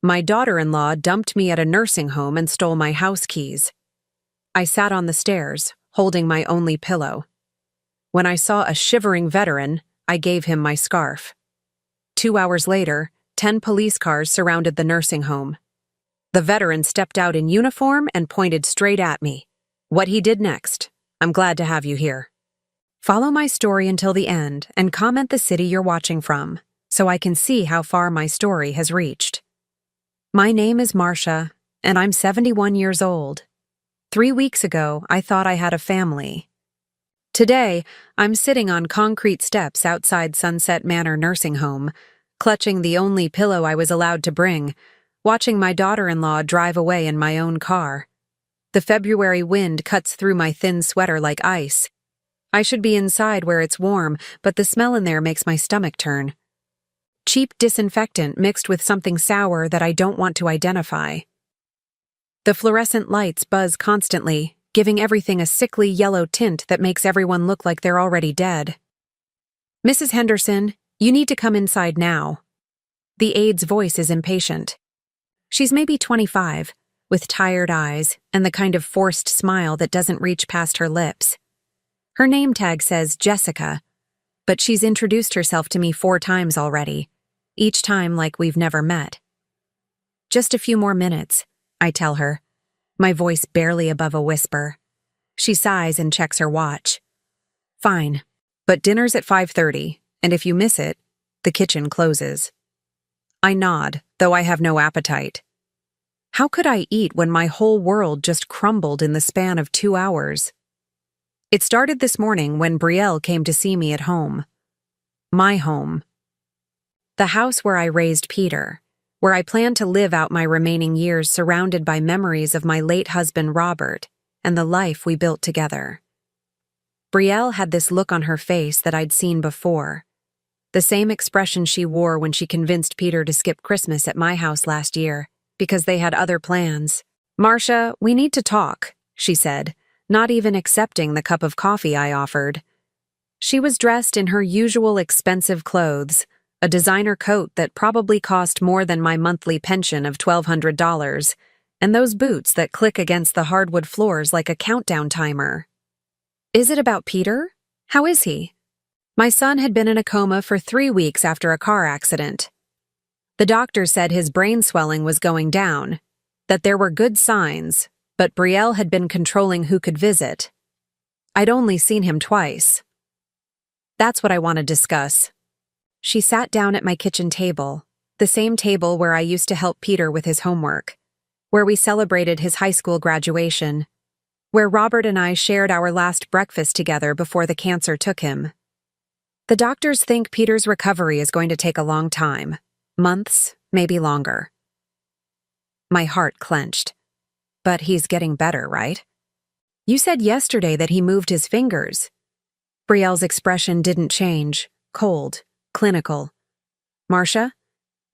My daughter-in-law dumped me at a nursing home and stole my house keys. I sat on the stairs, holding my only pillow. When I saw a shivering veteran, I gave him my scarf. 2 hours later, 10 police cars surrounded the nursing home. The veteran stepped out in uniform and pointed straight at me. What he did next, I'm glad to have you here. Follow my story until the end and comment the city you're watching from, so I can see how far my story has reached. My name is Marcia, and I'm 71 years old. 3 weeks ago, I thought I had a family. Today, I'm sitting on concrete steps outside Sunset Manor Nursing Home, clutching the only pillow I was allowed to bring, watching my daughter-in-law drive away in my own car. The February wind cuts through my thin sweater like ice. I should be inside where it's warm, but the smell in there makes my stomach turn. Cheap disinfectant mixed with something sour that I don't want to identify. The fluorescent lights buzz constantly, giving everything a sickly yellow tint that makes everyone look like they're already dead. Mrs. Henderson, you need to come inside now. The aide's voice is impatient. She's maybe 25, with tired eyes and the kind of forced smile that doesn't reach past her lips. Her name tag says Jessica, but she's introduced herself to me 4 times already, each time like we've never met. Just a few more minutes, I tell her, my voice barely above a whisper. She sighs and checks her watch. Fine, but dinner's at 5:30, and if you miss it, the kitchen closes. I nod, though I have no appetite. How could I eat when my whole world just crumbled in the span of 2 hours? It started this morning when Brielle came to see me at home. My home. The house where I raised Peter, where I plan to live out my remaining years surrounded by memories of my late husband Robert and the life we built together. Brielle had this look on her face that I'd seen before. The same expression she wore when she convinced Peter to skip Christmas at my house last year, because they had other plans. Marcia, we need to talk, she said, not even accepting the cup of coffee I offered. She was dressed in her usual expensive clothes, a designer coat that probably cost more than my monthly pension of $1,200, and those boots that click against the hardwood floors like a countdown timer. Is it about Peter? How is he? My son had been in a coma for 3 weeks after a car accident. The doctor said his brain swelling was going down, that there were good signs, but Brielle had been controlling who could visit. I'd only seen him twice. That's what I want to discuss. She sat down at my kitchen table, the same table where I used to help Peter with his homework, where we celebrated his high school graduation, where Robert and I shared our last breakfast together before the cancer took him. The doctors think Peter's recovery is going to take a long time. Months, maybe longer. My heart clenched. But he's getting better, right? You said yesterday that he moved his fingers. Brielle's expression didn't change, cold, clinical. Marcia,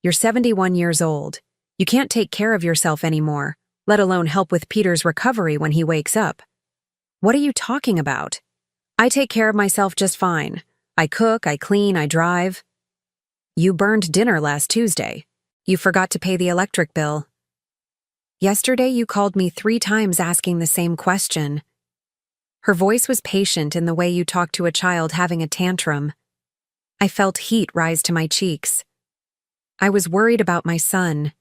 you're 71 years old. You can't take care of yourself anymore, let alone help with Peter's recovery when he wakes up. What are you talking about? I take care of myself just fine. I cook, I clean, I drive. You burned dinner last Tuesday. You forgot to pay the electric bill. Yesterday you called me 3 times asking the same question. Her voice was patient in the way you talk to a child having a tantrum. I felt heat rise to my cheeks. I was worried about my son.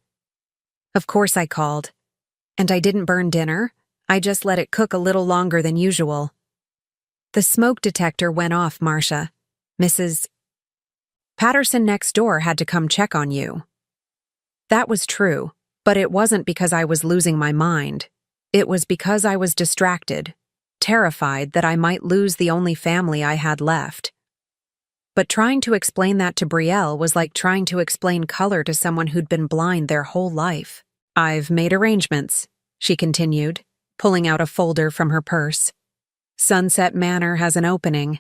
Of course I called. And I didn't burn dinner. I just let it cook a little longer than usual. The smoke detector went off, Marcia. Mrs. Patterson next door had to come check on you. That was true, but it wasn't because I was losing my mind. It was because I was distracted, terrified that I might lose the only family I had left. But trying to explain that to Brielle was like trying to explain color to someone who'd been blind their whole life. I've made arrangements, she continued, pulling out a folder from her purse. Sunset Manor has an opening.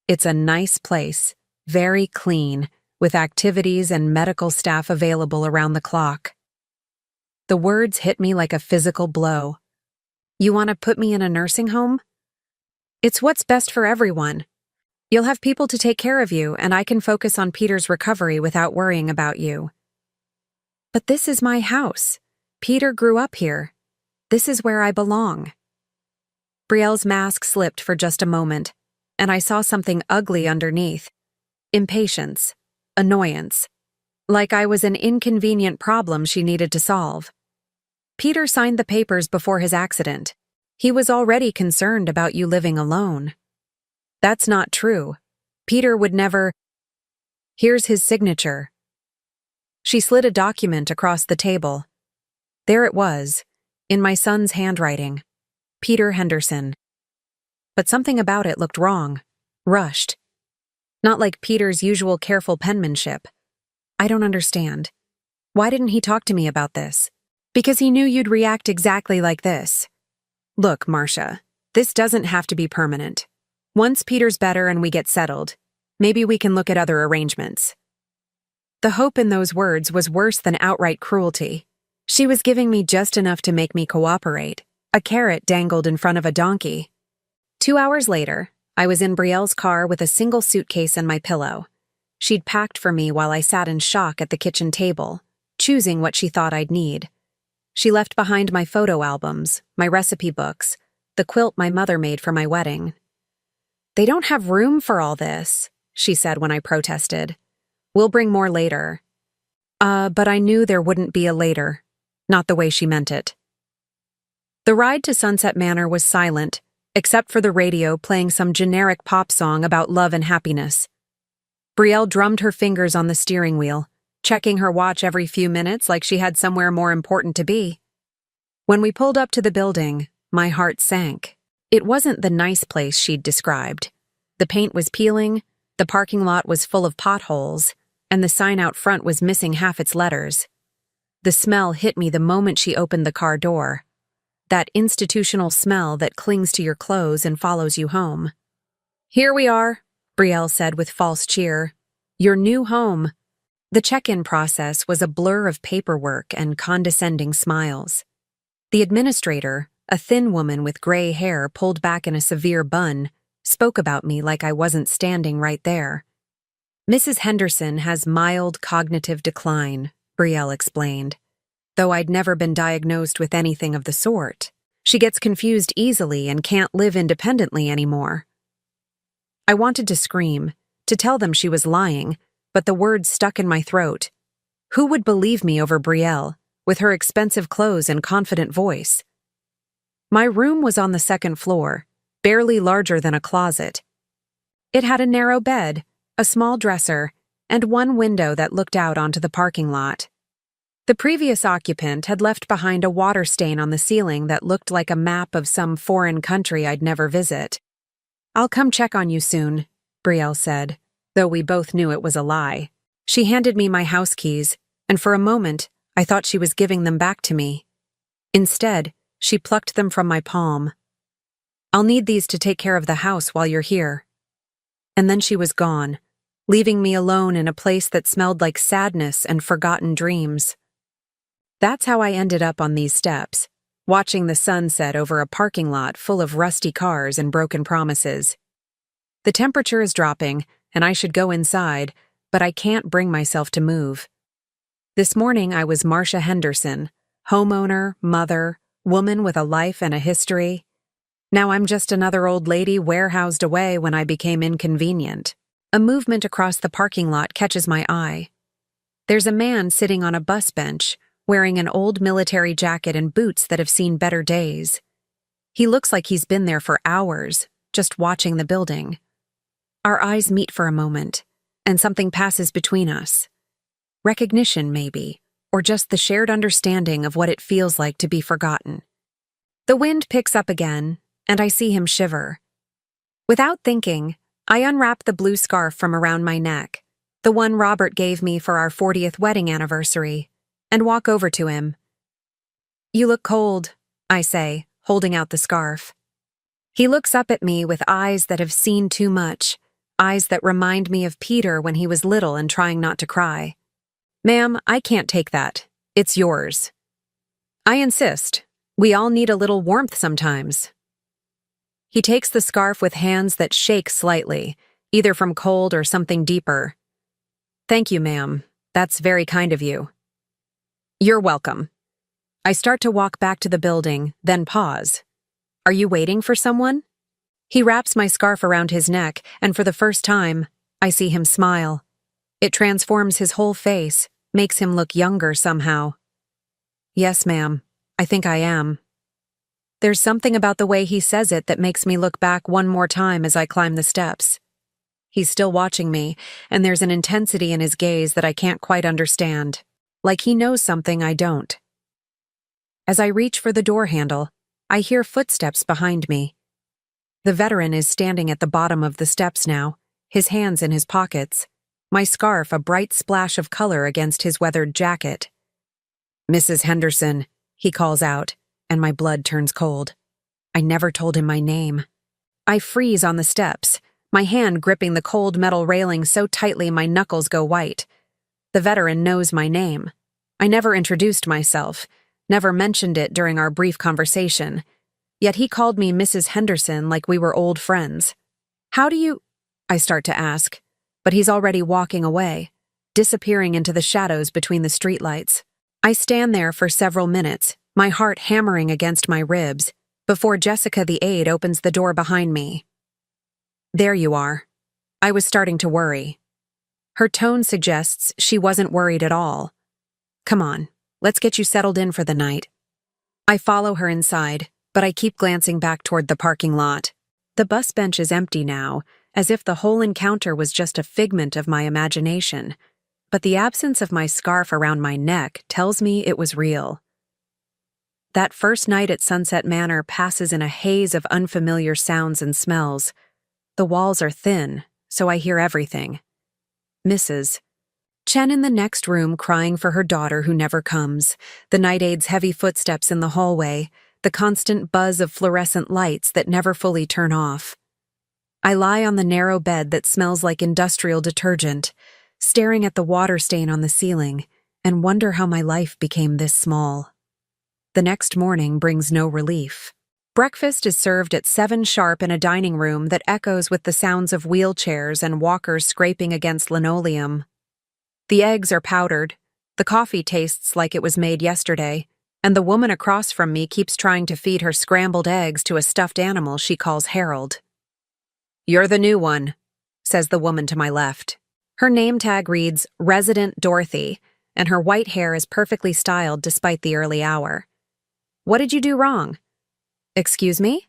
It's a nice place, very clean, with activities and medical staff available around the clock. The words hit me like a physical blow. You want to put me in a nursing home? It's what's best for everyone. You'll have people to take care of you, and I can focus on Peter's recovery without worrying about you. But this is my house. Peter grew up here. This is where I belong. Brielle's mask slipped for just a moment, and I saw something ugly underneath. Impatience. Annoyance. Like I was an inconvenient problem she needed to solve. Peter signed the papers before his accident. He was already concerned about you living alone. That's not true. Peter would never. Here's his signature. She slid a document across the table. There it was, in my son's handwriting. Peter Henderson. But something about it looked wrong. Rushed. Not like Peter's usual careful penmanship. I don't understand. Why didn't he talk to me about this? Because he knew you'd react exactly like this. Look, Marcia, this doesn't have to be permanent. Once Peter's better and we get settled, maybe we can look at other arrangements. The hope in those words was worse than outright cruelty. She was giving me just enough to make me cooperate, a carrot dangled in front of a donkey. 2 hours later, I was in Brielle's car with a single suitcase and my pillow. She'd packed for me while I sat in shock at the kitchen table, choosing what she thought I'd need. She left behind my photo albums, my recipe books, the quilt my mother made for my wedding. They don't have room for all this, she said when I protested. We'll bring more later. But I knew there wouldn't be a later. Not the way she meant it. The ride to Sunset Manor was silent, except for the radio playing some generic pop song about love and happiness. Brielle drummed her fingers on the steering wheel, checking her watch every few minutes like she had somewhere more important to be. When we pulled up to the building, my heart sank. It wasn't the nice place she'd described. The paint was peeling, the parking lot was full of potholes, and the sign out front was missing half its letters. The smell hit me the moment she opened the car door. That institutional smell that clings to your clothes and follows you home. Here we are, Brielle said with false cheer. Your new home. The check-in process was a blur of paperwork and condescending smiles. The administrator, a thin woman with gray hair pulled back in a severe bun, spoke about me like I wasn't standing right there. Mrs. Henderson has mild cognitive decline, Brielle explained, though I'd never been diagnosed with anything of the sort. She gets confused easily and can't live independently anymore. I wanted to scream, to tell them she was lying, but the words stuck in my throat. Who would believe me over Brielle, with her expensive clothes and confident voice? My room was on the second floor, barely larger than a closet. It had a narrow bed, a small dresser, and one window that looked out onto the parking lot. The previous occupant had left behind a water stain on the ceiling that looked like a map of some foreign country I'd never visit. I'll come check on you soon, Brielle said, though we both knew it was a lie. She handed me my house keys, and for a moment, I thought she was giving them back to me. Instead, she plucked them from my palm. I'll need these to take care of the house while you're here. And then she was gone, leaving me alone in a place that smelled like sadness and forgotten dreams. That's how I ended up on these steps, watching the sun set over a parking lot full of rusty cars and broken promises. The temperature is dropping, and I should go inside, but I can't bring myself to move. This morning I was Marcia Henderson, homeowner, mother, woman with a life and a history. Now I'm just another old lady warehoused away when I became inconvenient. A movement across the parking lot catches my eye. There's a man sitting on a bus bench, wearing an old military jacket and boots that have seen better days. He looks like he's been there for hours, just watching the building. Our eyes meet for a moment, and something passes between us. Recognition, maybe, or just the shared understanding of what it feels like to be forgotten. The wind picks up again, and I see him shiver. Without thinking, I unwrap the blue scarf from around my neck, the one Robert gave me for our 40th wedding anniversary, and walk over to him. You look cold, I say, holding out the scarf. He looks up at me with eyes that have seen too much, eyes that remind me of Peter when he was little and trying not to cry. Ma'am, I can't take that. It's yours. I insist. We all need a little warmth sometimes. He takes the scarf with hands that shake slightly, either from cold or something deeper. Thank you, ma'am. That's very kind of you. You're welcome. I start to walk back to the building, then pause. Are you waiting for someone? He wraps my scarf around his neck, and for the first time, I see him smile. It transforms his whole face, makes him look younger somehow. Yes, ma'am. I think I am. There's something about the way he says it that makes me look back one more time as I climb the steps. He's still watching me, and there's an intensity in his gaze that I can't quite understand, like he knows something I don't. As I reach for the door handle, I hear footsteps behind me. The veteran is standing at the bottom of the steps now, his hands in his pockets, my scarf a bright splash of color against his weathered jacket. "Mrs. Henderson," he calls out, and my blood turns cold. I never told him my name. I freeze on the steps, my hand gripping the cold metal railing so tightly my knuckles go white. The veteran knows my name. I never introduced myself, never mentioned it during our brief conversation. Yet he called me Mrs. Henderson like we were old friends. "How do you—" I start to ask, but he's already walking away, disappearing into the shadows between the streetlights. I stand there for several minutes, my heart hammering against my ribs, before Jessica the aide opens the door behind me. "There you are." I was starting to worry. Her tone suggests she wasn't worried at all. "Come on, let's get you settled in for the night." I follow her inside, but I keep glancing back toward the parking lot. The bus bench is empty now, as if the whole encounter was just a figment of my imagination. But the absence of my scarf around my neck tells me it was real. That first night at Sunset Manor passes in a haze of unfamiliar sounds and smells. The walls are thin, so I hear everything. Mrs. Chen in the next room crying for her daughter who never comes, the night aide's heavy footsteps in the hallway, the constant buzz of fluorescent lights that never fully turn off. I lie on the narrow bed that smells like industrial detergent, staring at the water stain on the ceiling, and wonder how my life became this small. The next morning brings no relief. Breakfast is served at 7 sharp in a dining room that echoes with the sounds of wheelchairs and walkers scraping against linoleum. The eggs are powdered, the coffee tastes like it was made yesterday, and the woman across from me keeps trying to feed her scrambled eggs to a stuffed animal she calls Harold. "You're the new one," says the woman to my left. Her name tag reads Resident Dorothy, and her white hair is perfectly styled despite the early hour. "What did you do wrong?" "Excuse me?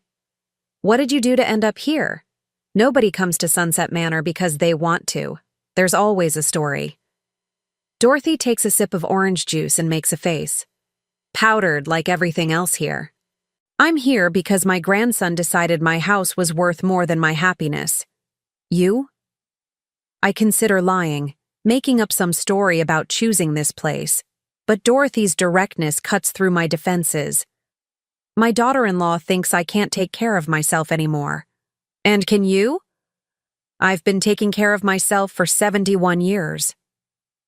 What did you do to end up here?" Nobody comes to Sunset Manor because they want to. There's always a story. Dorothy takes a sip of orange juice and makes a face. "Powdered like everything else here. I'm here because my grandson decided my house was worth more than my happiness. You?" I consider lying, making up some story about choosing this place, but Dorothy's directness cuts through my defenses. "My daughter-in-law thinks I can't take care of myself anymore. And can you?" "I've been taking care of myself for 71 years.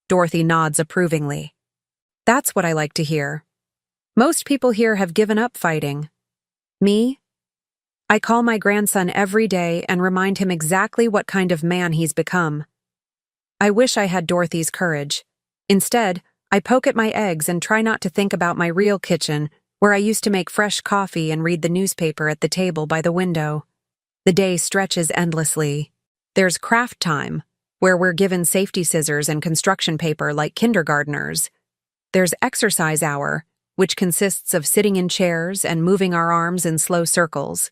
Dorothy nods approvingly. "That's what I like to hear. Most people here have given up fighting. Me? I call my grandson every day and remind him exactly what kind of man he's become. I wish I had Dorothy's courage. Instead, I poke at my eggs and try not to think about my real kitchen, where I used to make fresh coffee and read the newspaper at the table by the window. The day stretches endlessly. There's craft time, where we're given safety scissors and construction paper like kindergartners. There's exercise hour, which consists of sitting in chairs and moving our arms in slow circles.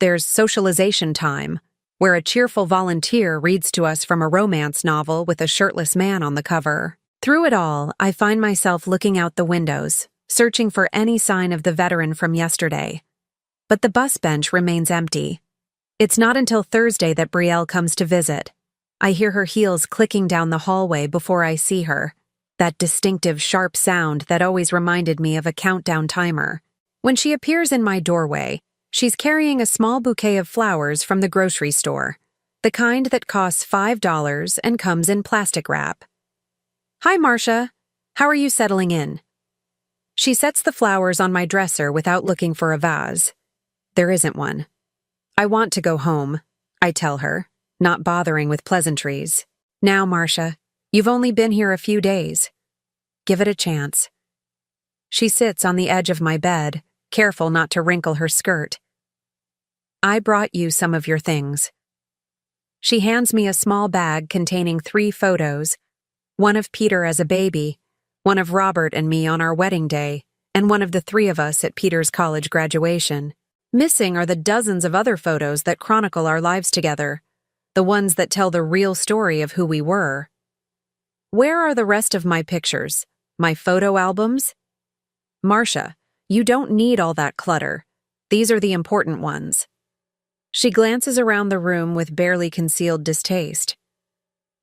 There's socialization time, where a cheerful volunteer reads to us from a romance novel with a shirtless man on the cover. Through it all, I find myself looking out the windows, searching for any sign of the veteran from yesterday. But the bus bench remains empty. It's not until Thursday that Brielle comes to visit. I hear her heels clicking down the hallway before I see her, that distinctive sharp sound that always reminded me of a countdown timer. When she appears in my doorway, she's carrying a small bouquet of flowers from the grocery store, the kind that costs $5 and comes in plastic wrap. "Hi, Marcia. How are you settling in?" She sets the flowers on my dresser without looking for a vase. There isn't one. "I want to go home," I tell her, not bothering with pleasantries. "Now, Marcia, you've only been here a few days. Give it a chance. She sits on the edge of my bed, careful not to wrinkle her skirt. I brought you some of your things. She hands me a small bag containing 3 photos, one of Peter as a baby, one of Robert and me on our wedding day, and one of the 3 of us at Peter's college graduation. Missing are the dozens of other photos that chronicle our lives together, the ones that tell the real story of who we were. Where are the rest of my pictures, my photo albums? Marcia, you don't need all that clutter. These are the important ones. She glances around the room with barely concealed distaste.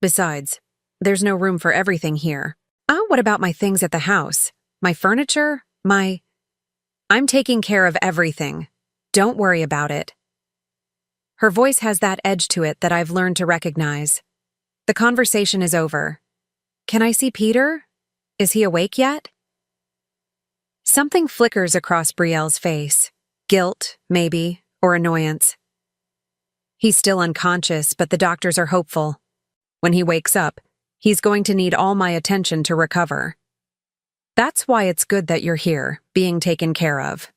Besides, there's no room for everything here. What about my things at the house? My furniture? I'm taking care of everything. Don't worry about it. Her voice has that edge to it that I've learned to recognize. The conversation is over. Can I see Peter? Is he awake yet? Something flickers across Brielle's face. Guilt, maybe, or annoyance. He's still unconscious, but the doctors are hopeful. When he wakes up, he's going to need all my attention to recover. That's why it's good that you're here, being taken care of.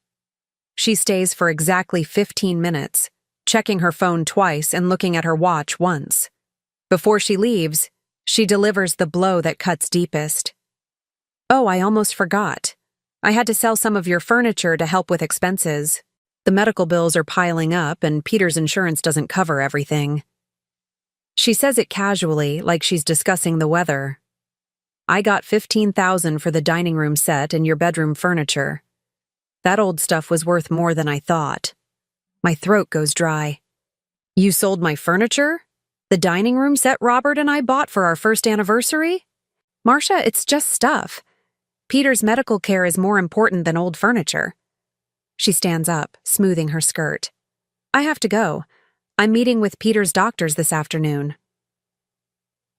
She stays for exactly 15 minutes, checking her phone twice and looking at her watch once. Before she leaves, she delivers the blow that cuts deepest. Oh, I almost forgot. I had to sell some of your furniture to help with expenses. The medical bills are piling up and Peter's insurance doesn't cover everything. She says it casually, like she's discussing the weather. I got $15,000 for the dining room set and your bedroom furniture. That old stuff was worth more than I thought. My throat goes dry. You sold my furniture? The dining room set Robert and I bought for our first anniversary? Marcia, it's just stuff. Peter's medical care is more important than old furniture. She stands up, smoothing her skirt. I have to go. I'm meeting with Peter's doctors this afternoon.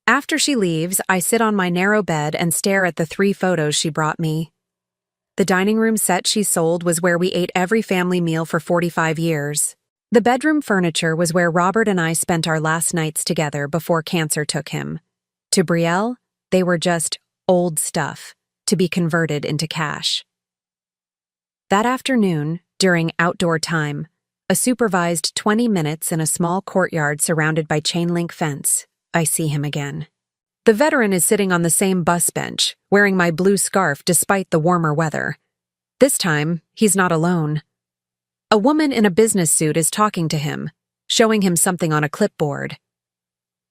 After she leaves, I sit on my narrow bed and stare at the 3 photos she brought me. The dining room set she sold was where we ate every family meal for 45 years. The bedroom furniture was where Robert and I spent our last nights together before cancer took him. To Brielle, they were just old stuff to be converted into cash. That afternoon, during outdoor time, a supervised 20 minutes in a small courtyard surrounded by chain-link fence, I see him again. The veteran is sitting on the same bus bench, wearing my blue scarf despite the warmer weather. This time, he's not alone. A woman in a business suit is talking to him, showing him something on a clipboard.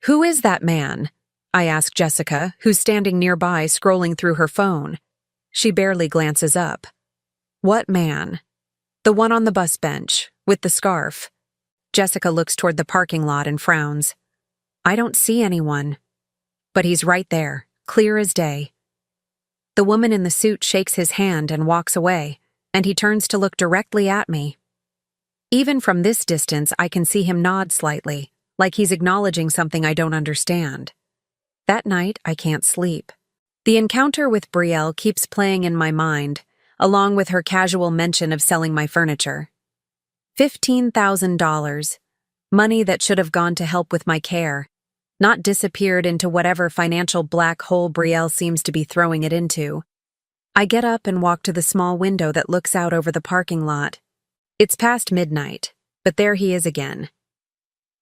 Who is that man? I ask Jessica, who's standing nearby scrolling through her phone. She barely glances up. What man? The one on the bus bench, with the scarf. Jessica looks toward the parking lot and frowns. I don't see anyone. But he's right there, clear as day. The woman in the suit shakes his hand and walks away, and he turns to look directly at me. Even from this distance, I can see him nod slightly, like he's acknowledging something I don't understand. That night, I can't sleep. The encounter with Brielle keeps playing in my mind, along with her casual mention of selling my furniture. $15,000, money that should have gone to help with my care, not disappeared into whatever financial black hole Brielle seems to be throwing it into. I get up and walk to the small window that looks out over the parking lot. It's past midnight, but there he is again.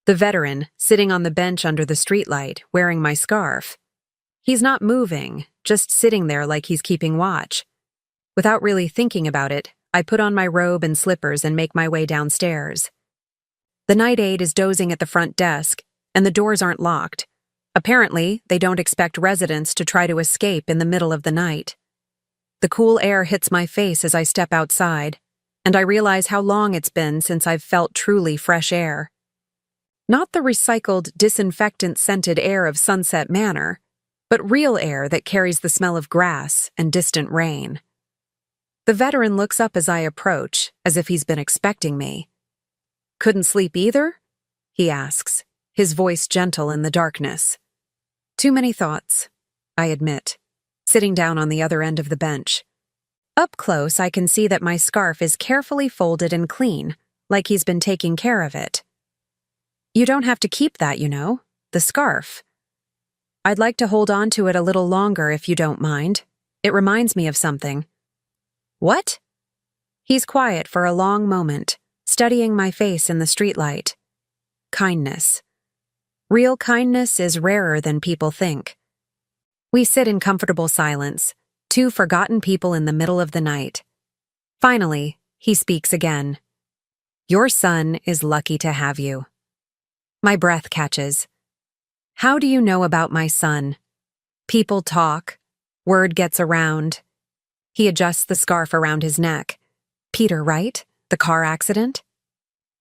The veteran, sitting on the bench under the streetlight, wearing my scarf. He's not moving, just sitting there like he's keeping watch. Without really thinking about it, I put on my robe and slippers and make my way downstairs. The night aide is dozing at the front desk, and the doors aren't locked. Apparently, they don't expect residents to try to escape in the middle of the night. The cool air hits my face as I step outside, and I realize how long it's been since I've felt truly fresh air. Not the recycled, disinfectant-scented air of Sunset Manor, but real air that carries the smell of grass and distant rain. The veteran looks up as I approach, as if he's been expecting me. Couldn't sleep either? He asks, his voice gentle in the darkness. Too many thoughts, I admit, sitting down on the other end of the bench. Up close, I can see that my scarf is carefully folded and clean, like he's been taking care of it. You don't have to keep that, you know, the scarf. I'd like to hold on to it a little longer if you don't mind. It reminds me of something. What? He's quiet for a long moment, studying my face in the streetlight. Kindness. Real kindness is rarer than people think. We sit in comfortable silence, two forgotten people in the middle of the night. Finally, he speaks again. Your son is lucky to have you. My breath catches. How do you know about my son? People talk. Word gets around. He adjusts the scarf around his neck. Peter, right? The car accident?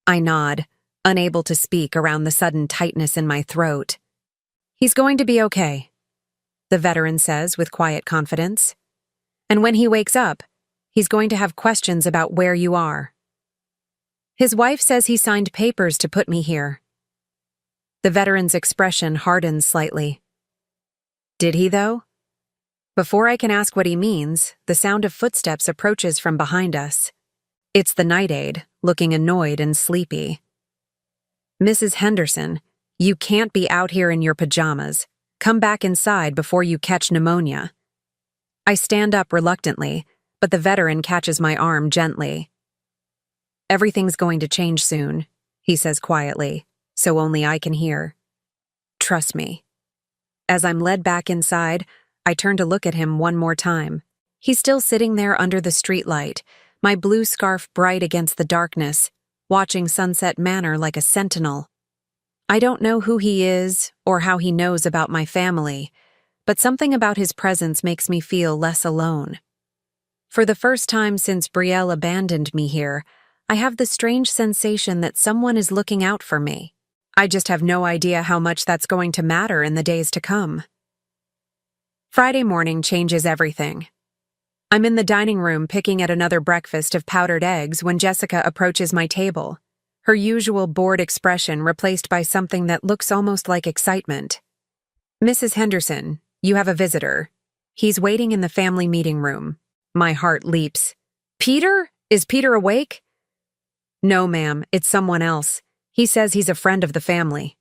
I nod, unable to speak around the sudden tightness in my throat. He's going to be okay, the veteran says with quiet confidence. And when he wakes up, he's going to have questions about where you are. His wife says he signed papers to put me here. The veteran's expression hardens slightly. Did he, though? Before I can ask what he means, the sound of footsteps approaches from behind us. It's the night aide, looking annoyed and sleepy. Mrs. Henderson, you can't be out here in your pajamas. Come back inside before you catch pneumonia. I stand up reluctantly, but the veteran catches my arm gently. Everything's going to change soon, he says quietly, so only I can hear. Trust me. As I'm led back inside, I turn to look at him one more time. He's still sitting there under the streetlight, my blue scarf bright against the darkness, watching Sunset Manor like a sentinel. I don't know who he is or how he knows about my family, but something about his presence makes me feel less alone. For the first time since Brielle abandoned me here, I have the strange sensation that someone is looking out for me. I just have no idea how much that's going to matter in the days to come. Friday morning changes everything. I'm in the dining room picking at another breakfast of powdered eggs when Jessica approaches my table, her usual bored expression replaced by something that looks almost like excitement. Mrs. Henderson, you have a visitor. He's waiting in the family meeting room. My heart leaps. Peter? Is Peter awake? No, ma'am, it's someone else. He says he's a friend of the family.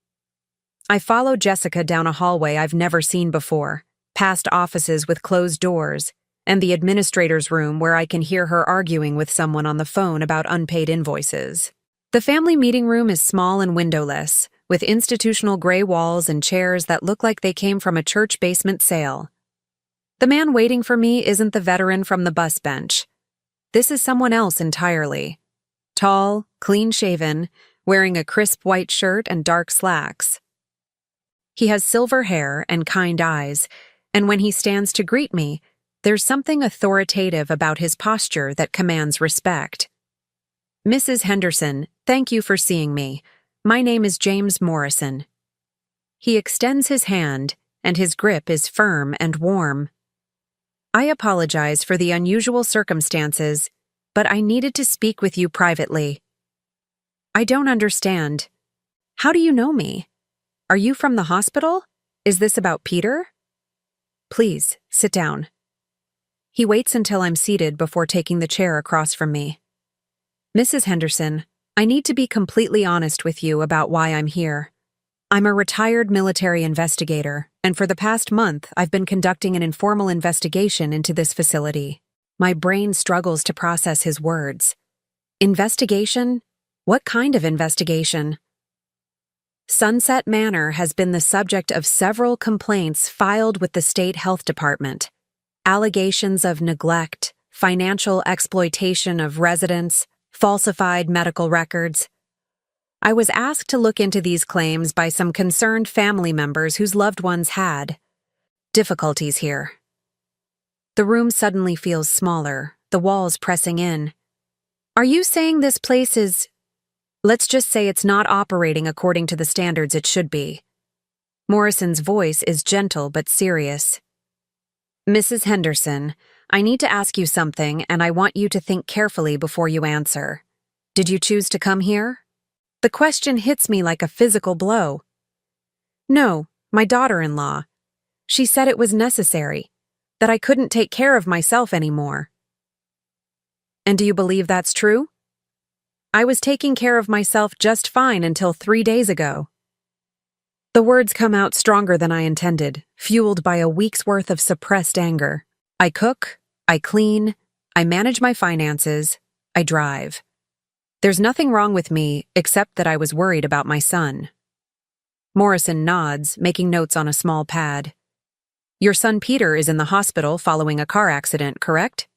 I follow Jessica down a hallway I've never seen before, past offices with closed doors, and the administrator's room where I can hear her arguing with someone on the phone about unpaid invoices. The family meeting room is small and windowless, with institutional gray walls and chairs that look like they came from a church basement sale. The man waiting for me isn't the veteran from the bus bench. This is someone else entirely. Tall, clean-shaven, wearing a crisp white shirt and dark slacks. He has silver hair and kind eyes, and when he stands to greet me, there's something authoritative about his posture that commands respect. Mrs. Henderson, thank you for seeing me. My name is James Morrison. He extends his hand, and his grip is firm and warm. I apologize for the unusual circumstances, but I needed to speak with you privately. I don't understand. How do you know me? Are you from the hospital? Is this about Peter? Please, sit down. He waits until I'm seated before taking the chair across from me. Mrs. Henderson, I need to be completely honest with you about why I'm here. I'm a retired military investigator, and for the past month, I've been conducting an informal investigation into this facility. My brain struggles to process his words. Investigation? What kind of investigation? Sunset Manor has been the subject of several complaints filed with the state health department. Allegations of neglect, financial exploitation of residents, falsified medical records. I was asked to look into these claims by some concerned family members whose loved ones had difficulties here. The room suddenly feels smaller, the walls pressing in. Are you saying this place is... Let's just say it's not operating according to the standards it should be. Morrison's voice is gentle but serious. Mrs. Henderson, I need to ask you something, and I want you to think carefully before you answer. Did you choose to come here? The question hits me like a physical blow. No, my daughter-in-law. She said it was necessary, that I couldn't take care of myself anymore. And do you believe that's true? I was taking care of myself just fine until 3 days ago. The words come out stronger than I intended, fueled by a week's worth of suppressed anger. I cook, I clean, I manage my finances. I drive. There's nothing wrong with me except that I was worried about my son. Morrison nods, making notes on a small pad. Your son Peter is in the hospital following a car accident, correct?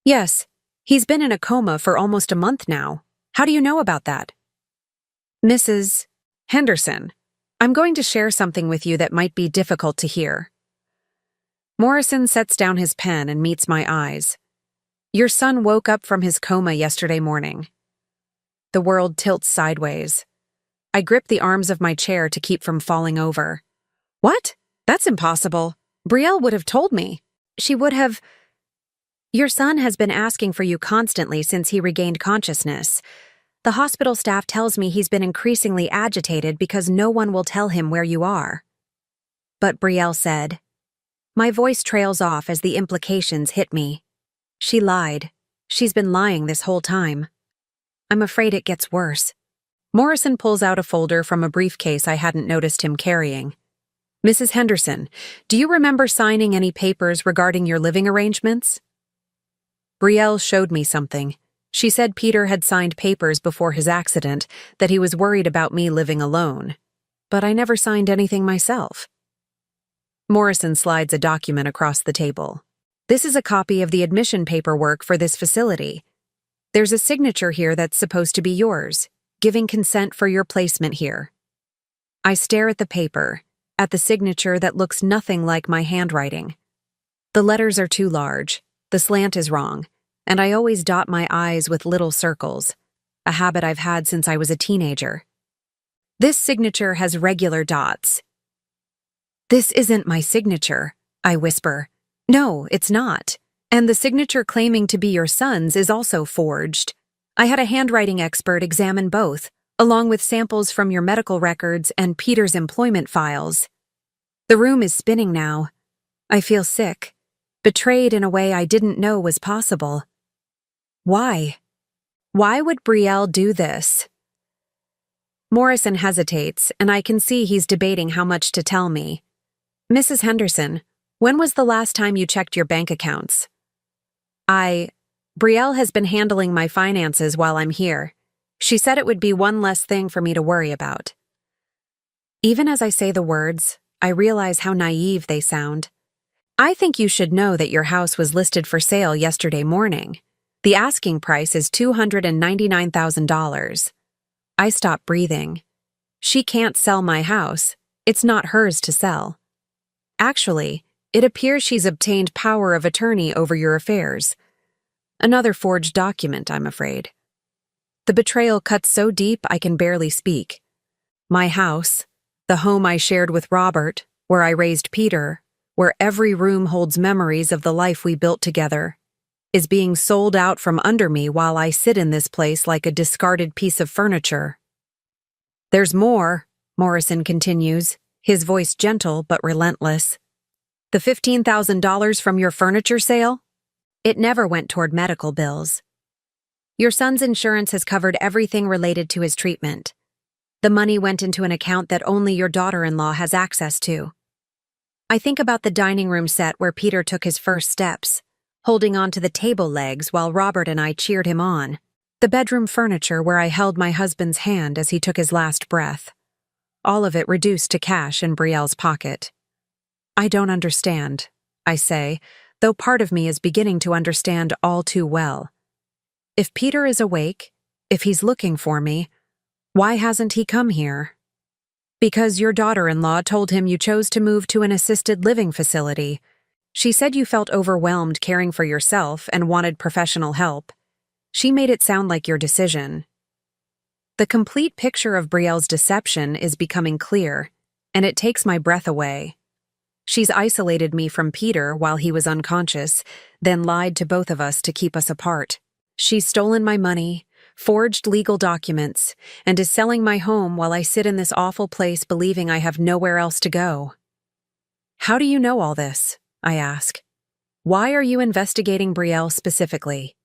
Yes. He's been in a coma for almost a month now. How do you know about that? Mrs. Henderson, I'm going to share something with you that might be difficult to hear. Morrison sets down his pen and meets my eyes. Your son woke up from his coma yesterday morning. The world tilts sideways. I grip the arms of my chair to keep from falling over. What? That's impossible. Brielle would have told me. She would have... Your son has been asking for you constantly since he regained consciousness. The hospital staff tells me he's been increasingly agitated because no one will tell him where you are. But Brielle said. My voice trails off as the implications hit me. She lied. She's been lying this whole time. I'm afraid it gets worse. Morrison pulls out a folder from a briefcase I hadn't noticed him carrying. Mrs. Henderson, do you remember signing any papers regarding your living arrangements? Brielle showed me something. She said Peter had signed papers before his accident, that he was worried about me living alone. But I never signed anything myself. Morrison slides a document across the table. This is a copy of the admission paperwork for this facility. There's a signature here that's supposed to be yours, giving consent for your placement here. I stare at the paper, at the signature that looks nothing like my handwriting. The letters are too large. The slant is wrong, and I always dot my I's with little circles, a habit I've had since I was a teenager. This signature has regular dots. This isn't my signature, I whisper. No, it's not. And the signature claiming to be your son's is also forged. I had a handwriting expert examine both, along with samples from your medical records and Peter's employment files. The room is spinning now. I feel sick. Betrayed in a way I didn't know was possible. Why? Why would Brielle do this? Morrison hesitates, and I can see he's debating how much to tell me. Mrs. Henderson, when was the last time you checked your bank accounts? Brielle has been handling my finances while I'm here. She said it would be one less thing for me to worry about. Even as I say the words, I realize how naive they sound. I think you should know that your house was listed for sale yesterday morning. The asking price is $299,000. I stop breathing. She can't sell my house. It's not hers to sell. Actually, it appears she's obtained power of attorney over your affairs. Another forged document, I'm afraid. The betrayal cuts so deep I can barely speak. My house, the home I shared with Robert, where I raised Peter, where every room holds memories of the life we built together, is being sold out from under me while I sit in this place like a discarded piece of furniture. There's more, Morrison continues, his voice gentle but relentless. The $15,000 from your furniture sale? It never went toward medical bills. Your son's insurance has covered everything related to his treatment. The money went into an account that only your daughter-in-law has access to. I think about the dining room set where Peter took his first steps, holding on to the table legs while Robert and I cheered him on. The bedroom furniture where I held my husband's hand as he took his last breath. All of it reduced to cash in Brielle's pocket. I don't understand, I say, though part of me is beginning to understand all too well. If Peter is awake, if he's looking for me, why hasn't he come here? Because your daughter-in-law told him you chose to move to an assisted living facility. She said you felt overwhelmed caring for yourself and wanted professional help. She made it sound like your decision. The complete picture of Brielle's deception is becoming clear, and it takes my breath away. She's isolated me from Peter while he was unconscious, then lied to both of us to keep us apart. She's stolen my money, forged legal documents, and is selling my home while I sit in this awful place believing I have nowhere else to go. How do you know all this? I ask. Why are you investigating Brielle specifically?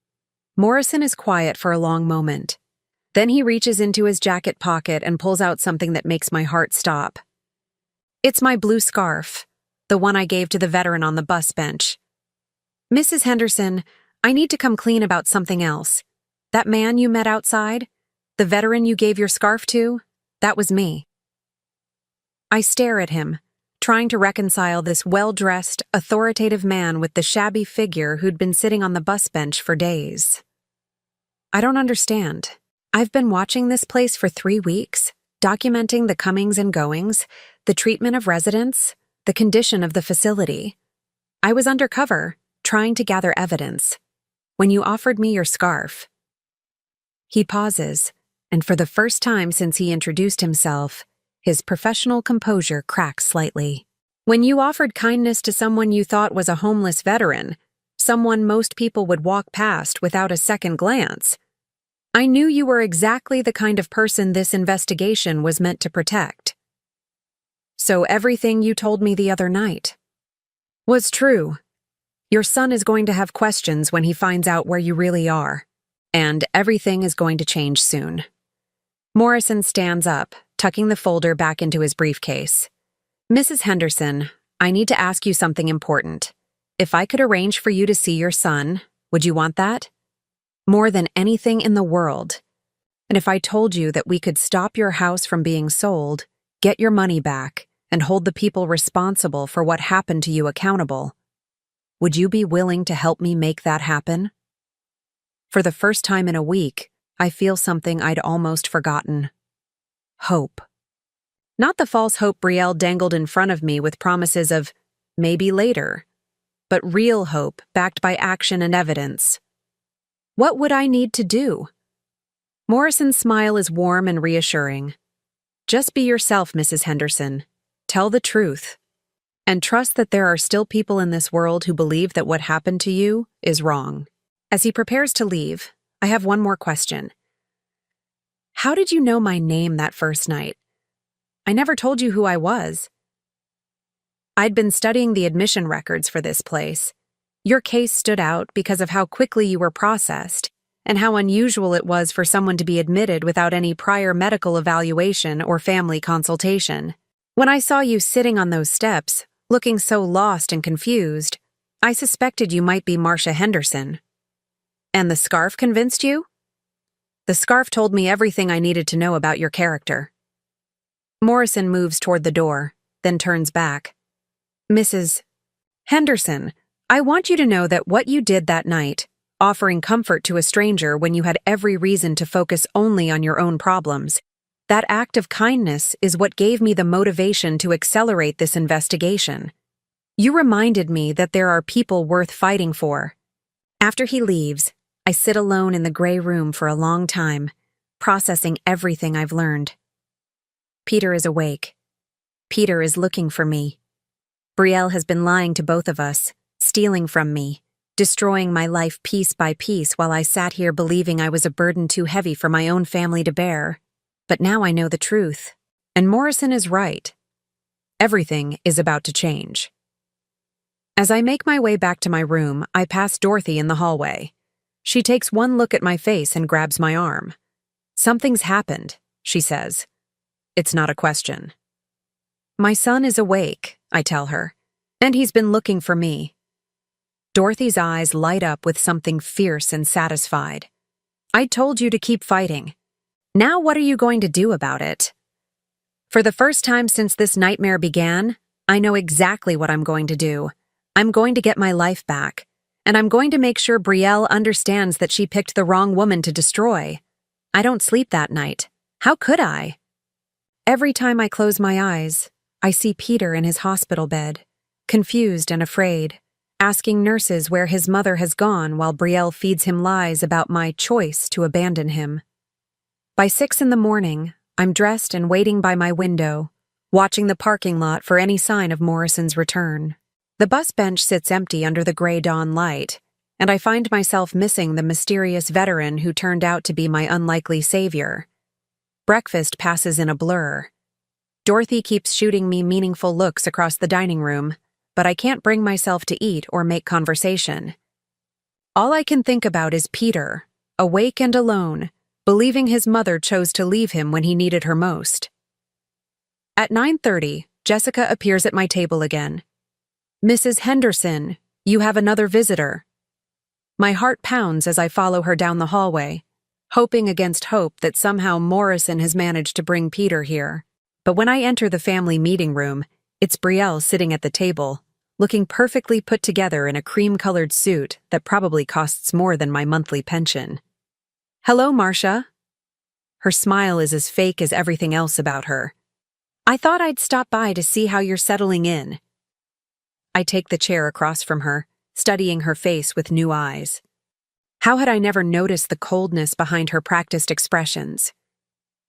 Morrison is quiet for a long moment. Then he reaches into his jacket pocket and pulls out something that makes my heart stop. It's my blue scarf, the one I gave to the veteran on the bus bench. Mrs. Henderson, I need to come clean about something else. That man you met outside, the veteran you gave your scarf to, that was me. I stare at him, trying to reconcile this well-dressed, authoritative man with the shabby figure who'd been sitting on the bus bench for days. I don't understand. I've been watching this place for 3 weeks, documenting the comings and goings, the treatment of residents, the condition of the facility. I was undercover, trying to gather evidence, when you offered me your scarf. He pauses, and for the first time since he introduced himself, his professional composure cracks slightly. When you offered kindness to someone you thought was a homeless veteran, someone most people would walk past without a second glance, I knew you were exactly the kind of person this investigation was meant to protect. So everything you told me the other night was true. Your son is going to have questions when he finds out where you really are, and everything is going to change soon. Morrison stands up, tucking the folder back into his briefcase. Mrs. Henderson, I need to ask you something important. If I could arrange for you to see your son, would you want that? More than anything in the world. And if I told you that we could stop your house from being sold, get your money back, and hold the people responsible for what happened to you accountable, would you be willing to help me make that happen? For the first time in a week, I feel something I'd almost forgotten. Hope. Not the false hope Brielle dangled in front of me with promises of maybe later, but real hope backed by action and evidence. What would I need to do? Morrison's smile is warm and reassuring. Just be yourself, Mrs. Henderson. Tell the truth. And trust that there are still people in this world who believe that what happened to you is wrong. As he prepares to leave, I have one more question. How did you know my name that first night? I never told you who I was. I'd been studying the admission records for this place. Your case stood out because of how quickly you were processed and how unusual it was for someone to be admitted without any prior medical evaluation or family consultation. When I saw you sitting on those steps, looking so lost and confused, I suspected you might be Marcia Henderson. And the scarf convinced you? The scarf told me everything I needed to know about your character. Morrison moves toward the door, then turns back. Mrs. Henderson, I want you to know that what you did that night, offering comfort to a stranger when you had every reason to focus only on your own problems, that act of kindness is what gave me the motivation to accelerate this investigation. You reminded me that there are people worth fighting for. After he leaves, I sit alone in the gray room for a long time, processing everything I've learned. Peter is awake. Peter is looking for me. Brielle has been lying to both of us, stealing from me, destroying my life piece by piece while I sat here believing I was a burden too heavy for my own family to bear. But now I know the truth, and Morrison is right. Everything is about to change. As I make my way back to my room, I pass Dorothy in the hallway. She takes one look at my face and grabs my arm. Something's happened, she says. It's not a question. My son is awake, I tell her, and he's been looking for me. Dorothy's eyes light up with something fierce and satisfied. I told you to keep fighting. Now what are you going to do about it? For the first time since this nightmare began, I know exactly what I'm going to do. I'm going to get my life back, and I'm going to make sure Brielle understands that she picked the wrong woman to destroy. I don't sleep that night. How could I? Every time I close my eyes, I see Peter in his hospital bed, confused and afraid, asking nurses where his mother has gone while Brielle feeds him lies about my choice to abandon him. By 6 a.m, I'm dressed and waiting by my window, watching the parking lot for any sign of Morrison's return. The bus bench sits empty under the gray dawn light, and I find myself missing the mysterious veteran who turned out to be my unlikely savior. Breakfast passes in a blur. Dorothy keeps shooting me meaningful looks across the dining room, but I can't bring myself to eat or make conversation. All I can think about is Peter, awake and alone, believing his mother chose to leave him when he needed her most. At 9:30, Jessica appears at my table again. Mrs. Henderson, you have another visitor. My heart pounds as I follow her down the hallway, hoping against hope that somehow Morrison has managed to bring Peter here. But when I enter the family meeting room, it's Brielle sitting at the table, looking perfectly put together in a cream-colored suit that probably costs more than my monthly pension. "Hello, Marcia." Her smile is as fake as everything else about her. "I thought I'd stop by to see how you're settling in." I take the chair across from her, studying her face with new eyes. How had I never noticed the coldness behind her practiced expressions?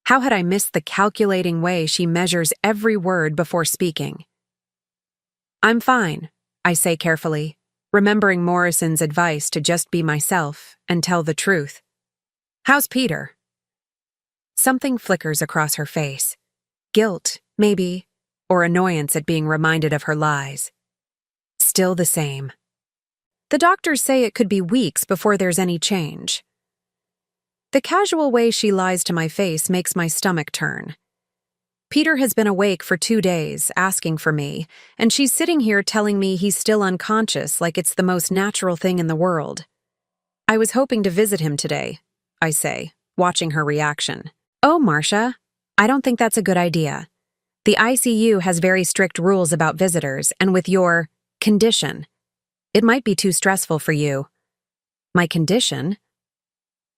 How had I missed the calculating way she measures every word before speaking? "I'm fine," I say carefully, remembering Morrison's advice to just be myself and tell the truth. "How's Peter?" Something flickers across her face. Guilt, maybe, or annoyance at being reminded of her lies. Still the same. "The doctors say it could be weeks before there's any change." The casual way she lies to my face makes my stomach turn. Peter has been awake for 2 days, asking for me, and she's sitting here telling me he's still unconscious like it's the most natural thing in the world. "I was hoping to visit him today," I say, watching her reaction. "Oh, Marcia, I don't think that's a good idea. The ICU has very strict rules about visitors, and with your condition, it might be too stressful for you." "My condition?"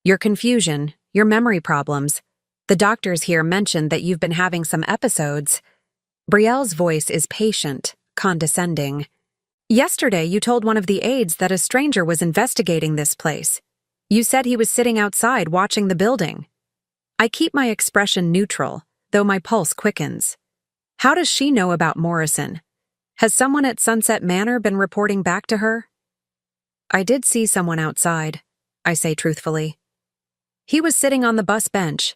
"Your confusion, your memory problems. The doctors here mentioned that you've been having some episodes." Brielle's voice is patient, condescending. "Yesterday you told one of the aides that a stranger was investigating this place. You said he was sitting outside watching the building." I keep my expression neutral, though my pulse quickens. How does she know about Morrison? Has someone at Sunset Manor been reporting back to her? "I did see someone outside," I say truthfully. "He was sitting on the bus bench."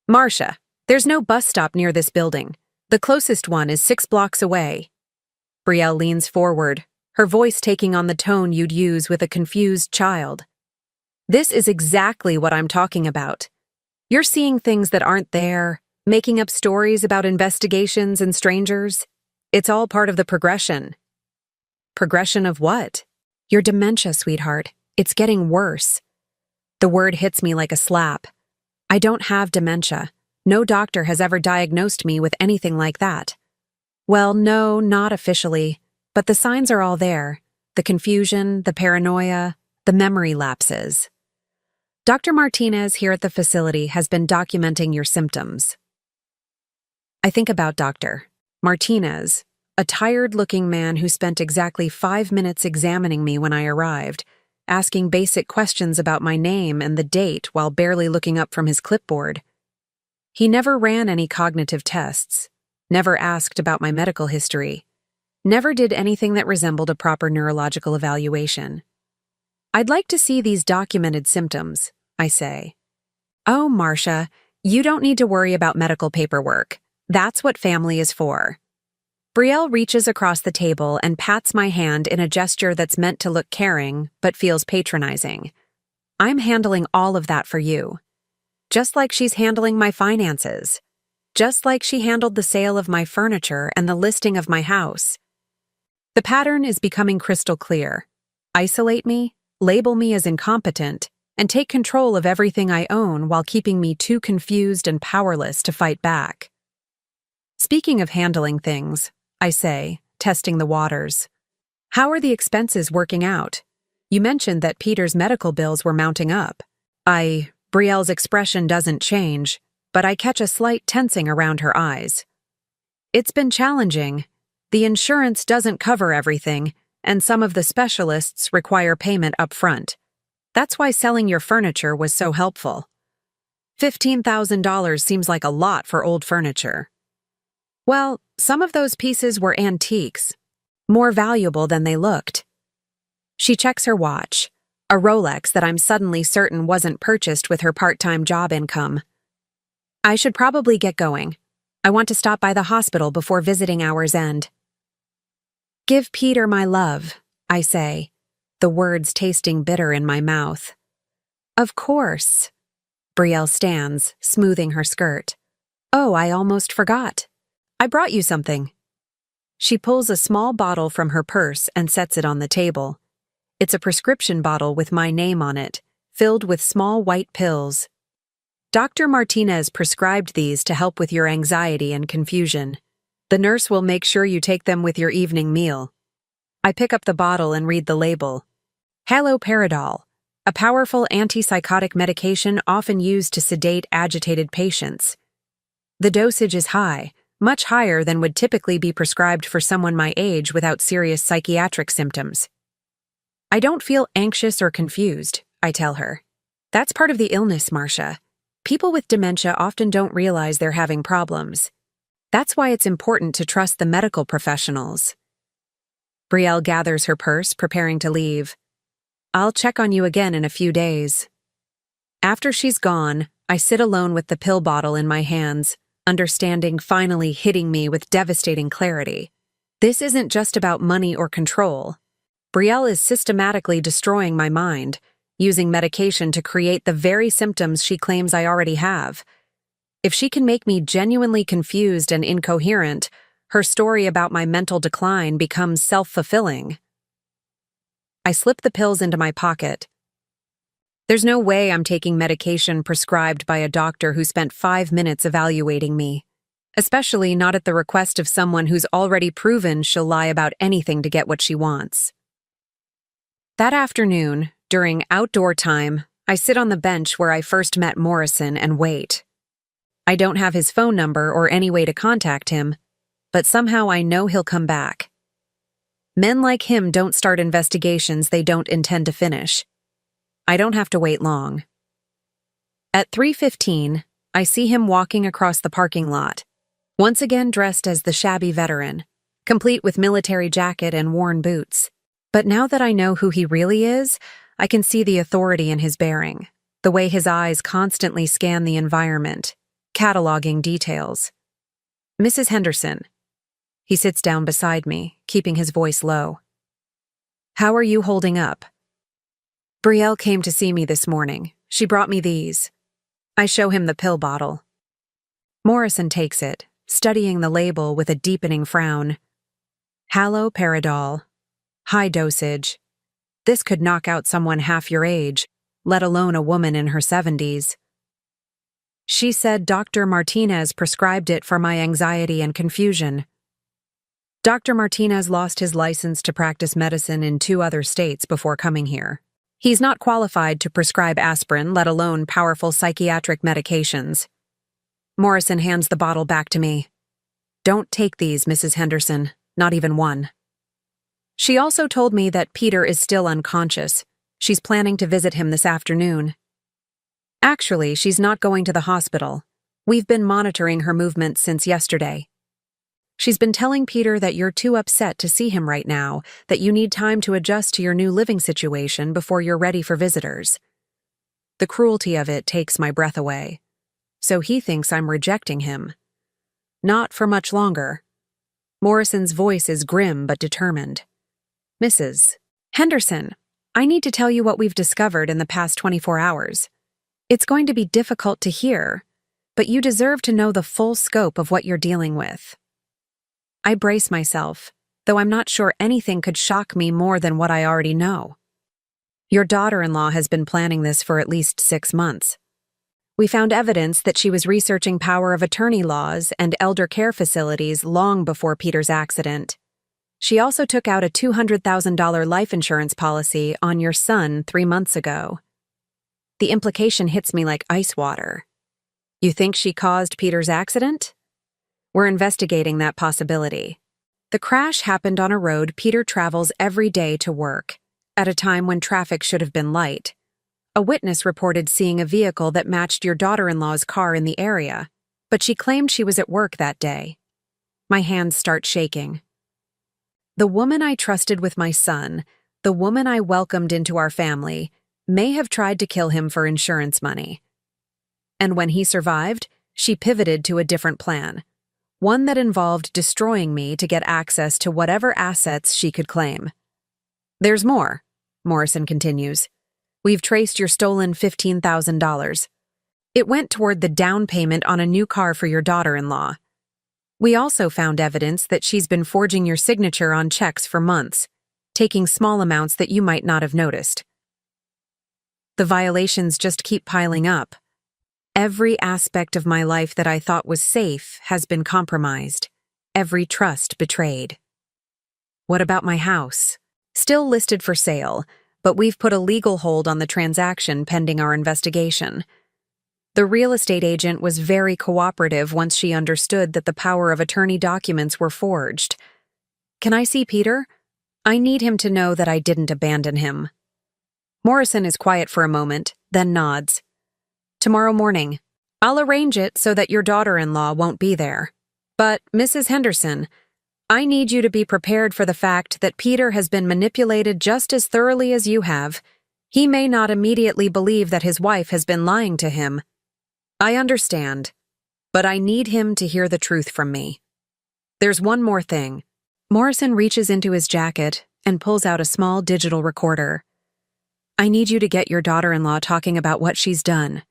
"Marcia, there's no bus stop near this building. The closest one is 6 blocks away." Brielle leans forward, her voice taking on the tone you'd use with a confused child. "This is exactly what I'm talking about. You're seeing things that aren't there, making up stories about investigations and strangers. It's all part of the progression." "Progression of what?" "Your dementia, sweetheart. It's getting worse." The word hits me like a slap. I don't have dementia. No doctor has ever diagnosed me with anything like that. Well, no, not officially, but the signs are all there. The confusion, the paranoia, the memory lapses. Dr. Martinez here at the facility has been documenting your symptoms. I think about Dr. Martinez, a tired-looking man who spent exactly 5 minutes examining me when I arrived, asking basic questions about my name and the date while barely looking up from his clipboard. He never ran any cognitive tests, never asked about my medical history, never did anything that resembled a proper neurological evaluation. "I'd like to see these documented symptoms," I say. "Oh, Marcia, you don't need to worry about medical paperwork. That's what family is for." Brielle reaches across the table and pats my hand in a gesture that's meant to look caring, but feels patronizing. "I'm handling all of that for you. Just like she's handling my finances. Just like she handled the sale of my furniture and the listing of my house." The pattern is becoming crystal clear. Isolate me, label me as incompetent, and take control of everything I own while keeping me too confused and powerless to fight back. "Speaking of handling things," I say, testing the waters, "how are the expenses working out? You mentioned that Peter's medical bills were mounting up." Brielle's expression doesn't change, but I catch a slight tensing around her eyes. "It's been challenging. The insurance doesn't cover everything, and some of the specialists require payment up front. That's why selling your furniture was so helpful." $15,000 seems like a lot for old furniture. "Well, some of those pieces were antiques, more valuable than they looked." She checks her watch, a Rolex that I'm suddenly certain wasn't purchased with her part-time job income. "I should probably get going. I want to stop by the hospital before visiting hours end." "Give Peter my love," I say, the words tasting bitter in my mouth. "Of course." Brielle stands, smoothing her skirt. "Oh, I almost forgot. I brought you something." She pulls a small bottle from her purse and sets it on the table. It's a prescription bottle with my name on it, filled with small white pills. Dr. Martinez prescribed these to help with your anxiety and confusion. The nurse will make sure you take them with your evening meal. I pick up the bottle and read the label. Haloperidol, a powerful antipsychotic medication often used to sedate agitated patients. The dosage is high, much higher than would typically be prescribed for someone my age without serious psychiatric symptoms. I don't feel anxious or confused, I tell her. That's part of the illness, Marcia. People with dementia often don't realize they're having problems. That's why it's important to trust the medical professionals. Brielle gathers her purse, preparing to leave. I'll check on you again in a few days. After she's gone, I sit alone with the pill bottle in my hands, understanding finally hitting me with devastating clarity. This isn't just about money or control. Brielle is systematically destroying my mind, using medication to create the very symptoms she claims I already have. If she can make me genuinely confused and incoherent, her story about my mental decline becomes self-fulfilling. I slip the pills into my pocket. There's no way I'm taking medication prescribed by a doctor who spent 5 minutes evaluating me, especially not at the request of someone who's already proven she'll lie about anything to get what she wants. That afternoon, during outdoor time, I sit on the bench where I first met Morrison and wait. I don't have his phone number or any way to contact him, but somehow I know he'll come back. Men like him don't start investigations they don't intend to finish. I don't have to wait long. At 3:15, I see him walking across the parking lot, once again dressed as the shabby veteran, complete with military jacket and worn boots. But now that I know who he really is, I can see the authority in his bearing, the way his eyes constantly scan the environment, cataloging details. Mrs. Henderson. He sits down beside me, keeping his voice low. How are you holding up? Brielle came to see me this morning. She brought me these. I show him the pill bottle. Morrison takes it, studying the label with a deepening frown. Haloperidol. High dosage. This could knock out someone half your age, let alone a woman in her 70s. She said Dr. Martinez prescribed it for my anxiety and confusion. Dr. Martinez lost his license to practice medicine in 2 other states before coming here. He's not qualified to prescribe aspirin, let alone powerful psychiatric medications. Morrison hands the bottle back to me. Don't take these, Mrs. Henderson, not even one. She also told me that Peter is still unconscious. She's planning to visit him this afternoon. Actually, she's not going to the hospital. We've been monitoring her movements since yesterday. She's been telling Peter that you're too upset to see him right now, that you need time to adjust to your new living situation before you're ready for visitors. The cruelty of it takes my breath away. So he thinks I'm rejecting him. Not for much longer. Morrison's voice is grim but determined. Mrs. Henderson, I need to tell you what we've discovered in the past 24 hours. It's going to be difficult to hear, but you deserve to know the full scope of what you're dealing with. I brace myself, though I'm not sure anything could shock me more than what I already know. Your daughter-in-law has been planning this for at least 6 months. We found evidence that she was researching power of attorney laws and elder care facilities long before Peter's accident. She also took out a $200,000 life insurance policy on your son 3 months ago. The implication hits me like ice water. You think she caused Peter's accident? We're investigating that possibility. The crash happened on a road Peter travels every day to work, at a time when traffic should have been light. A witness reported seeing a vehicle that matched your daughter-in-law's car in the area, but she claimed she was at work that day. My hands start shaking. The woman I trusted with my son, the woman I welcomed into our family, may have tried to kill him for insurance money. And when he survived, she pivoted to a different plan, one that involved destroying me to get access to whatever assets she could claim. There's more, Morrison continues. We've traced your stolen $15,000. It went toward the down payment on a new car for your daughter-in-law. We also found evidence that she's been forging your signature on checks for months, taking small amounts that you might not have noticed. The violations just keep piling up. Every aspect of my life that I thought was safe has been compromised, every trust betrayed. What about my house? Still listed for sale, but we've put a legal hold on the transaction pending our investigation. The real estate agent was very cooperative once she understood that the power of attorney documents were forged. Can I see Peter? I need him to know that I didn't abandon him. Morrison is quiet for a moment, then nods. Tomorrow morning. I'll arrange it so that your daughter-in-law won't be there. But, Mrs. Henderson, I need you to be prepared for the fact that Peter has been manipulated just as thoroughly as you have. He may not immediately believe that his wife has been lying to him. I understand, but I need him to hear the truth from me. There's one more thing. Morrison reaches into his jacket and pulls out a small digital recorder. I need you to get your daughter-in-law talking about what she's done.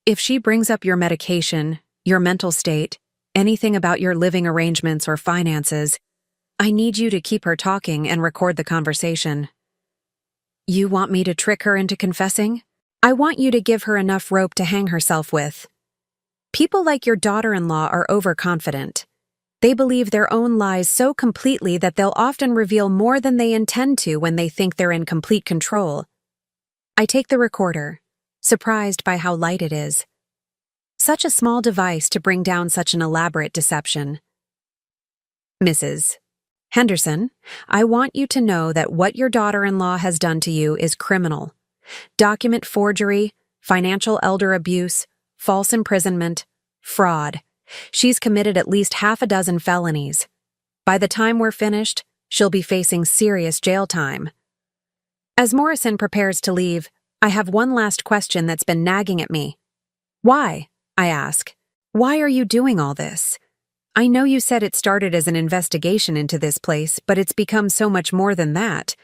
If she brings up your medication, your mental state, anything about your living arrangements or finances, I need you to keep her talking and record the conversation. You want me to trick her into confessing? I want you to give her enough rope to hang herself with. People like your daughter-in-law are overconfident. They believe their own lies so completely that they'll often reveal more than they intend to when they think they're in complete control. I take the recorder, surprised by how light it is. Such a small device to bring down such an elaborate deception. Mrs. Henderson, I want you to know that what your daughter-in-law has done to you is criminal. Document forgery, financial elder abuse, false imprisonment, fraud. She's committed at least 6 felonies. By the time we're finished, she'll be facing serious jail time. As Morrison prepares to leave, I have one last question that's been nagging at me. Why? I ask. Why are you doing all this? I know you said it started as an investigation into this place, but it's become so much more than that.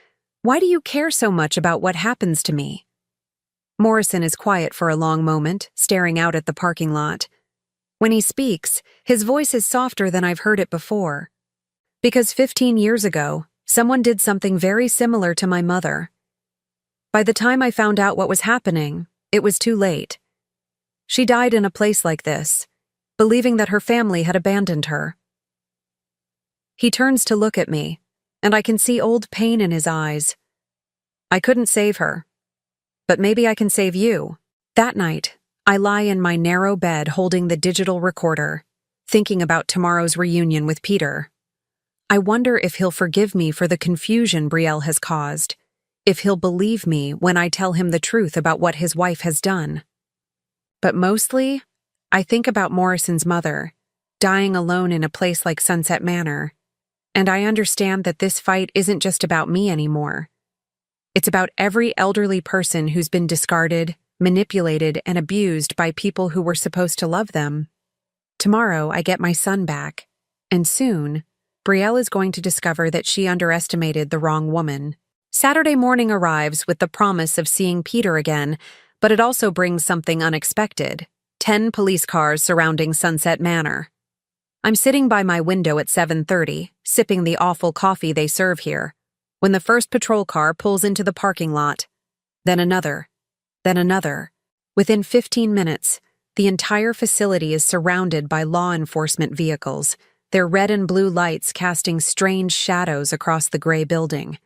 Why do you care so much about what happens to me? Morrison is quiet for a long moment, staring out at the parking lot. When he speaks, his voice is softer than I've heard it before. Because 15 years ago, someone did something very similar to my mother. By the time I found out what was happening, it was too late. She died in a place like this, believing that her family had abandoned her. He turns to look at me, and I can see old pain in his eyes. I couldn't save her, but maybe I can save you. That night, I lie in my narrow bed holding the digital recorder, thinking about tomorrow's reunion with Peter. I wonder if he'll forgive me for the confusion Brielle has caused, if he'll believe me when I tell him the truth about what his wife has done. But mostly, I think about Morrison's mother, dying alone in a place like Sunset Manor, and I understand that this fight isn't just about me anymore. It's about every elderly person who's been discarded, manipulated, and abused by people who were supposed to love them. Tomorrow, I get my son back, and soon, Brielle is going to discover that she underestimated the wrong woman. Saturday morning arrives with the promise of seeing Peter again, but it also brings something unexpected. 10 police cars surrounding Sunset Manor. I'm sitting by my window at 7:30, sipping the awful coffee they serve here, when the first patrol car pulls into the parking lot. Then another. Then another. Within 15 minutes, the entire facility is surrounded by law enforcement vehicles, their red and blue lights casting strange shadows across the gray building.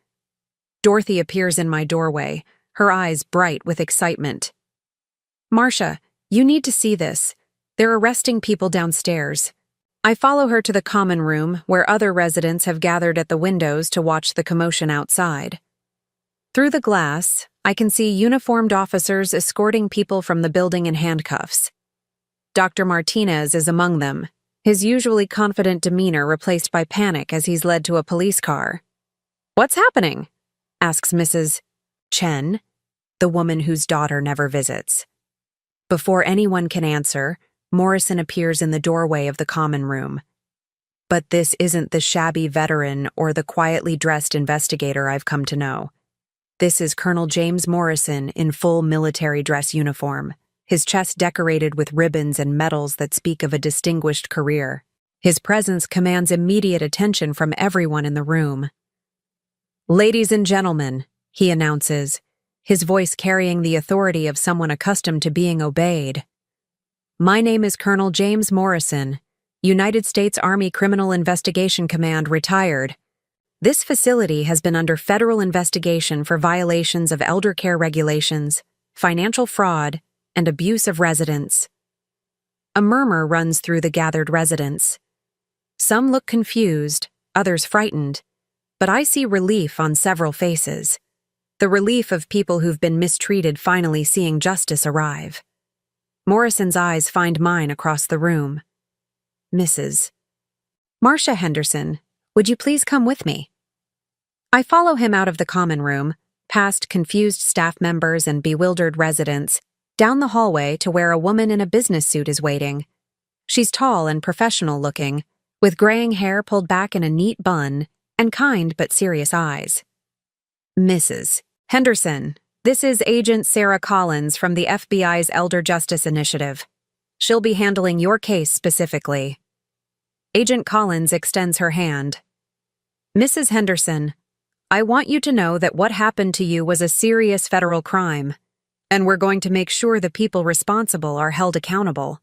Dorothy appears in my doorway, her eyes bright with excitement. Marcia, you need to see this. They're arresting people downstairs. I follow her to the common room, where other residents have gathered at the windows to watch the commotion outside. Through the glass, I can see uniformed officers escorting people from the building in handcuffs. Dr. Martinez is among them, his usually confident demeanor replaced by panic as he's led to a police car. "What's happening?" asks Mrs. Chen, the woman whose daughter never visits. Before anyone can answer, Morrison appears in the doorway of the common room. But this isn't the shabby veteran or the quietly dressed investigator I've come to know. This is Colonel James Morrison in full military dress uniform, his chest decorated with ribbons and medals that speak of a distinguished career. His presence commands immediate attention from everyone in the room. Ladies and gentlemen, he announces, his voice carrying the authority of someone accustomed to being obeyed. My name is Colonel James Morrison, United States Army Criminal Investigation Command, retired. This facility has been under federal investigation for violations of elder care regulations, financial fraud, and abuse of residents. A murmur runs through the gathered residents. Some look confused, others frightened, but I see relief on several faces. The relief of people who've been mistreated finally seeing justice arrive. Morrison's eyes find mine across the room. Mrs. Marcia Henderson, would you please come with me? I follow him out of the common room, past confused staff members and bewildered residents, down the hallway to where a woman in a business suit is waiting. She's tall and professional-looking, with graying hair pulled back in a neat bun and kind but serious eyes. Mrs. Henderson, this is Agent Sarah Collins from the FBI's Elder Justice Initiative. She'll be handling your case specifically. Agent Collins extends her hand. Mrs. Henderson, I want you to know that what happened to you was a serious federal crime, and we're going to make sure the people responsible are held accountable.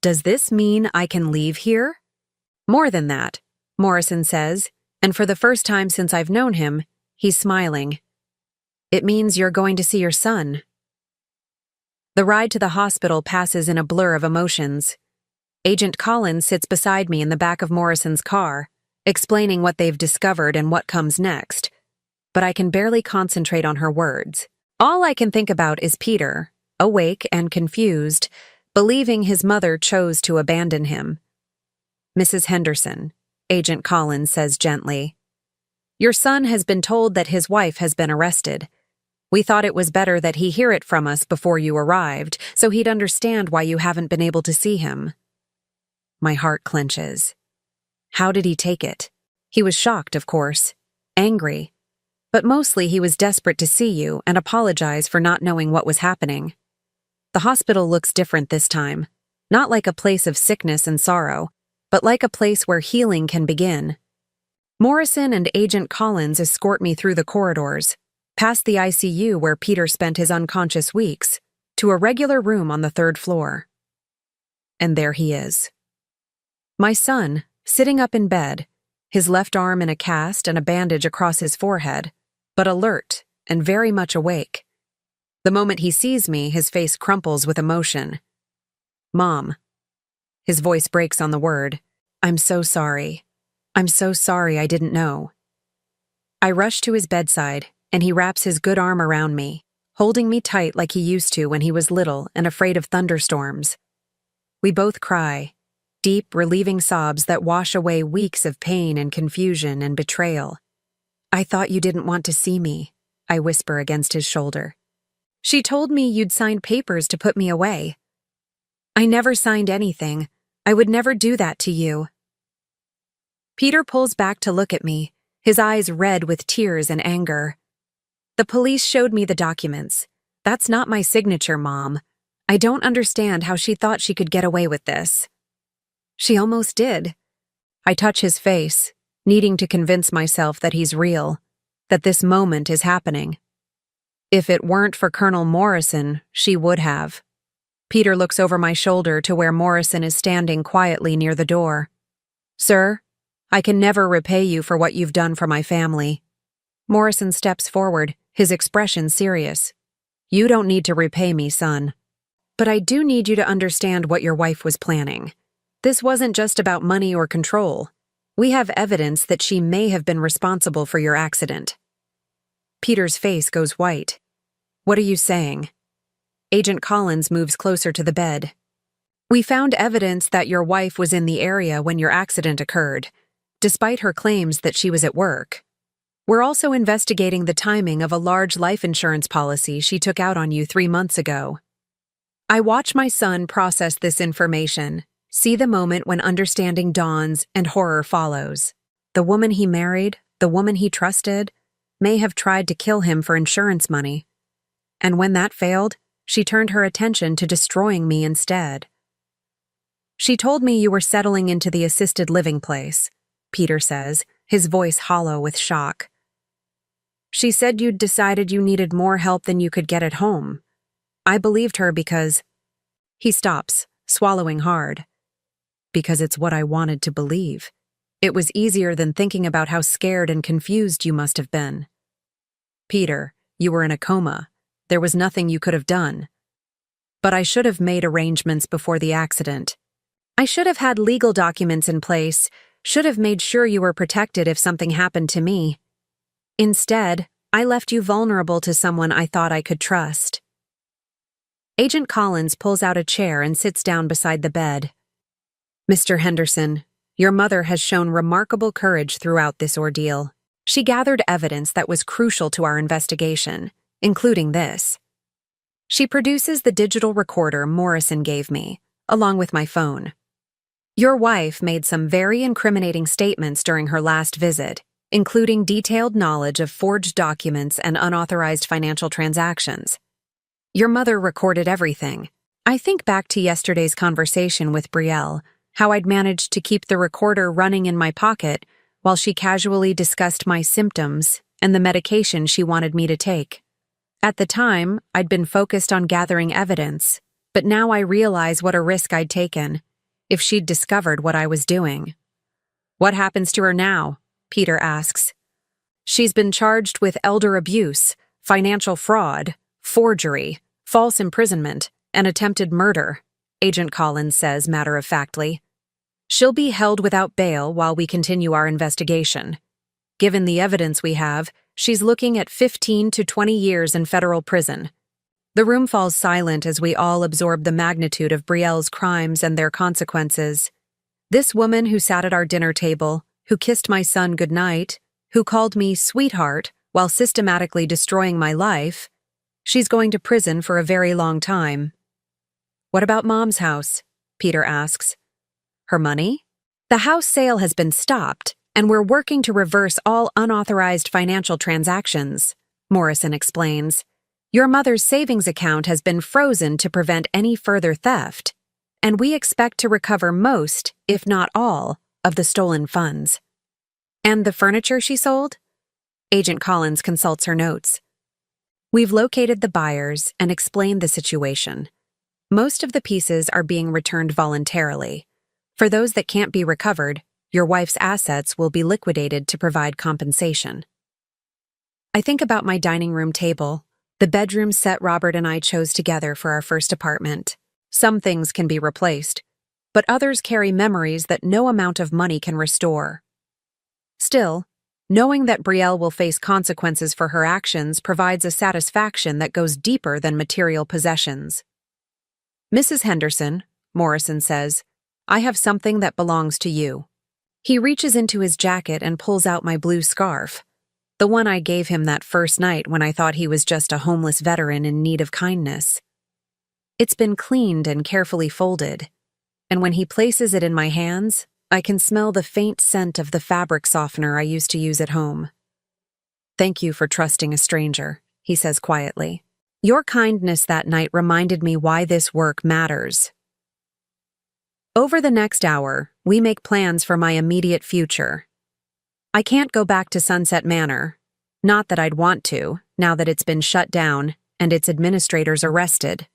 Does this mean I can leave here? More than that, Morrison says, and for the first time since I've known him, he's smiling. It means you're going to see your son. The ride to the hospital passes in a blur of emotions. Agent Collins sits beside me in the back of Morrison's car, explaining what they've discovered and what comes next, but I can barely concentrate on her words. All I can think about is Peter, awake and confused, believing his mother chose to abandon him. Mrs. Henderson, Agent Collins says gently, your son has been told that his wife has been arrested. We thought it was better that he hear it from us before you arrived, so he'd understand why you haven't been able to see him. My heart clenches. How did he take it? He was shocked, of course, angry, but mostly he was desperate to see you and apologize for not knowing what was happening. The hospital looks different this time, not like a place of sickness and sorrow, but like a place where healing can begin. Morrison and Agent Collins escort me through the corridors, past the ICU where Peter spent his unconscious weeks, to a regular room on the 3rd floor. And there he is. My son, sitting up in bed, his left arm in a cast and a bandage across his forehead, but alert and very much awake. The moment he sees me, his face crumples with emotion. Mom. His voice breaks on the word. I'm so sorry. I'm so sorry I didn't know. I rush to his bedside, and he wraps his good arm around me, holding me tight like he used to when he was little and afraid of thunderstorms. We both cry, deep, relieving sobs that wash away weeks of pain and confusion and betrayal. I thought you didn't want to see me, I whisper against his shoulder. She told me you'd signed papers to put me away. I never signed anything. I would never do that to you. Peter pulls back to look at me, his eyes red with tears and anger. The police showed me the documents. That's not my signature, Mom. I don't understand how she thought she could get away with this. She almost did. I touch his face, needing to convince myself that he's real, that this moment is happening. If it weren't for Colonel Morrison, she would have. Peter looks over my shoulder to where Morrison is standing quietly near the door. Sir, I can never repay you for what you've done for my family. Morrison steps forward, his expression serious. You don't need to repay me, son. But I do need you to understand what your wife was planning. This wasn't just about money or control. We have evidence that she may have been responsible for your accident. Peter's face goes white. What are you saying? Agent Collins moves closer to the bed. We found evidence that your wife was in the area when your accident occurred, despite her claims that she was at work. We're also investigating the timing of a large life insurance policy she took out on you 3 months ago. I watch my son process this information, see the moment when understanding dawns and horror follows. The woman he married, the woman he trusted, may have tried to kill him for insurance money. And when that failed, she turned her attention to destroying me instead. She told me you were settling into the assisted living place, Peter says, his voice hollow with shock. She said you'd decided you needed more help than you could get at home. I believed her because—" He stops, swallowing hard. "Because it's what I wanted to believe. It was easier than thinking about how scared and confused you must have been. Peter, you were in a coma. There was nothing you could have done. But I should have made arrangements before the accident. I should have had legal documents in place, should have made sure you were protected if something happened to me. Instead, I left you vulnerable to someone I thought I could trust." Agent Collins pulls out a chair and sits down beside the bed. "Mr. Henderson, your mother has shown remarkable courage throughout this ordeal. She gathered evidence that was crucial to our investigation, including this." She produces the digital recorder Morrison gave me, along with my phone. "Your wife made some very incriminating statements during her last visit, including detailed knowledge of forged documents and unauthorized financial transactions. Your mother recorded everything. I think back to yesterday's conversation with Brielle, how I'd managed to keep the recorder running in my pocket while she casually discussed my symptoms and the medication she wanted me to take. At the time, I'd been focused on gathering evidence, but now I realize what a risk I'd taken if she'd discovered what I was doing." "What happens to her now?" Peter asks. "She's been charged with elder abuse, financial fraud, forgery, false imprisonment, and attempted murder," Agent Collins says matter-of-factly. "She'll be held without bail while we continue our investigation. Given the evidence we have, she's looking at 15 to 20 years in federal prison." The room falls silent as we all absorb the magnitude of Brielle's crimes and their consequences. This woman who sat at our dinner table, who kissed my son goodnight, who called me sweetheart while systematically destroying my life, she's going to prison for a very long time. "What about Mom's house?" Peter asks. "Her money? The house sale has been stopped, and we're working to reverse all unauthorized financial transactions," Morrison explains. "Your mother's savings account has been frozen to prevent any further theft, and we expect to recover most, if not all, of the stolen funds." "And the furniture she sold?" Agent Collins consults her notes. "We've located the buyers and explained the situation. Most of the pieces are being returned voluntarily. For those that can't be recovered, your wife's assets will be liquidated to provide compensation." I think about my dining room table, the bedroom set Robert and I chose together for our first apartment. Some things can be replaced, but others carry memories that no amount of money can restore. Still, knowing that Brielle will face consequences for her actions provides a satisfaction that goes deeper than material possessions. "Mrs. Henderson," Morrison says, "I have something that belongs to you." He reaches into his jacket and pulls out my blue scarf, the one I gave him that first night when I thought he was just a homeless veteran in need of kindness. It's been cleaned and carefully folded, and when he places it in my hands, I can smell the faint scent of the fabric softener I used to use at home. "Thank you for trusting a stranger," he says quietly. "Your kindness that night reminded me why this work matters." Over the next hour, we make plans for my immediate future. I can't go back to Sunset Manor. Not that I'd want to, now that it's been shut down and its administrators arrested.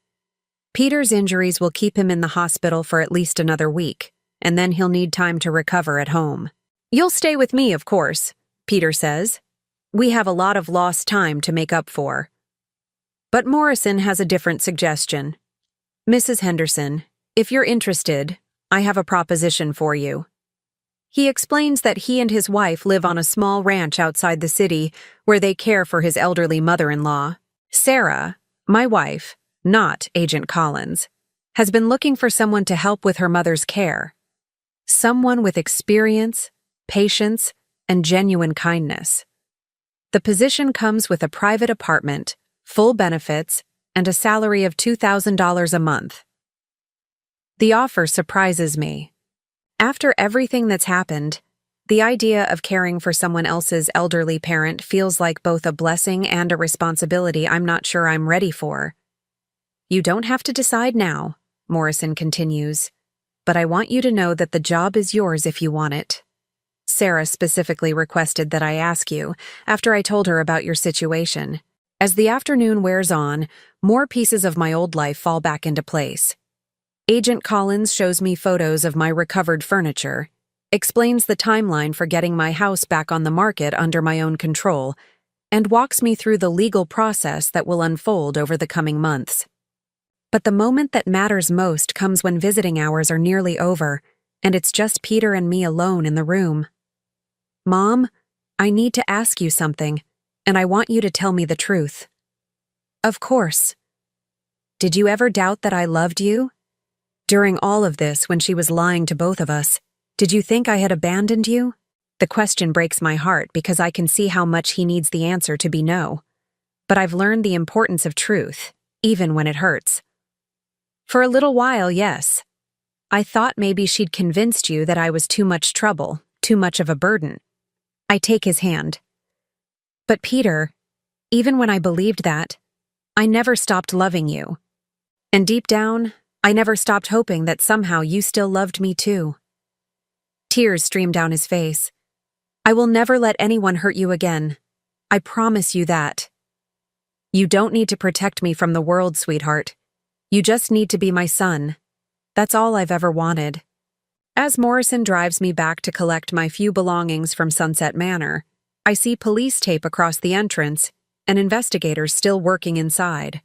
Peter's injuries will keep him in the hospital for at least another week, and then he'll need time to recover at home. "You'll stay with me, of course," Peter says. "We have a lot of lost time to make up for." But Morrison has a different suggestion. "Mrs. Henderson, if you're interested, I have a proposition for you." He explains that he and his wife live on a small ranch outside the city where they care for his elderly mother-in-law. Sarah, my wife, not Agent Collins, has been looking for someone to help with her mother's care. Someone with experience, patience, and genuine kindness. The position comes with a private apartment, full benefits, and a salary of $2,000 a month. The offer surprises me. After everything that's happened, the idea of caring for someone else's elderly parent feels like both a blessing and a responsibility I'm not sure I'm ready for. "You don't have to decide now," Morrison continues, "but I want you to know that the job is yours if you want it." Sarah specifically requested that I ask you after I told her about your situation. As the afternoon wears on, more pieces of my old life fall back into place. Agent Collins shows me photos of my recovered furniture, explains the timeline for getting my house back on the market under my own control, and walks me through the legal process that will unfold over the coming months. But the moment that matters most comes when visiting hours are nearly over, and it's just Peter and me alone in the room. "Mom, I need to ask you something, and I want you to tell me the truth." "Of course." "Did you ever doubt that I loved you? During all of this, when she was lying to both of us, did you think I had abandoned you?" The question breaks my heart because I can see how much he needs the answer to be no. But I've learned the importance of truth, even when it hurts. "For a little while, yes. I thought maybe she'd convinced you that I was too much trouble, too much of a burden." I take his hand. "But Peter, even when I believed that, I never stopped loving you. And deep down, I never stopped hoping that somehow you still loved me too." Tears stream down his face. "I will never let anyone hurt you again. I promise you that. You don't need to protect me from the world, sweetheart. You just need to be my son. That's all I've ever wanted." As Morrison drives me back to collect my few belongings from Sunset Manor, I see police tape across the entrance and investigators still working inside.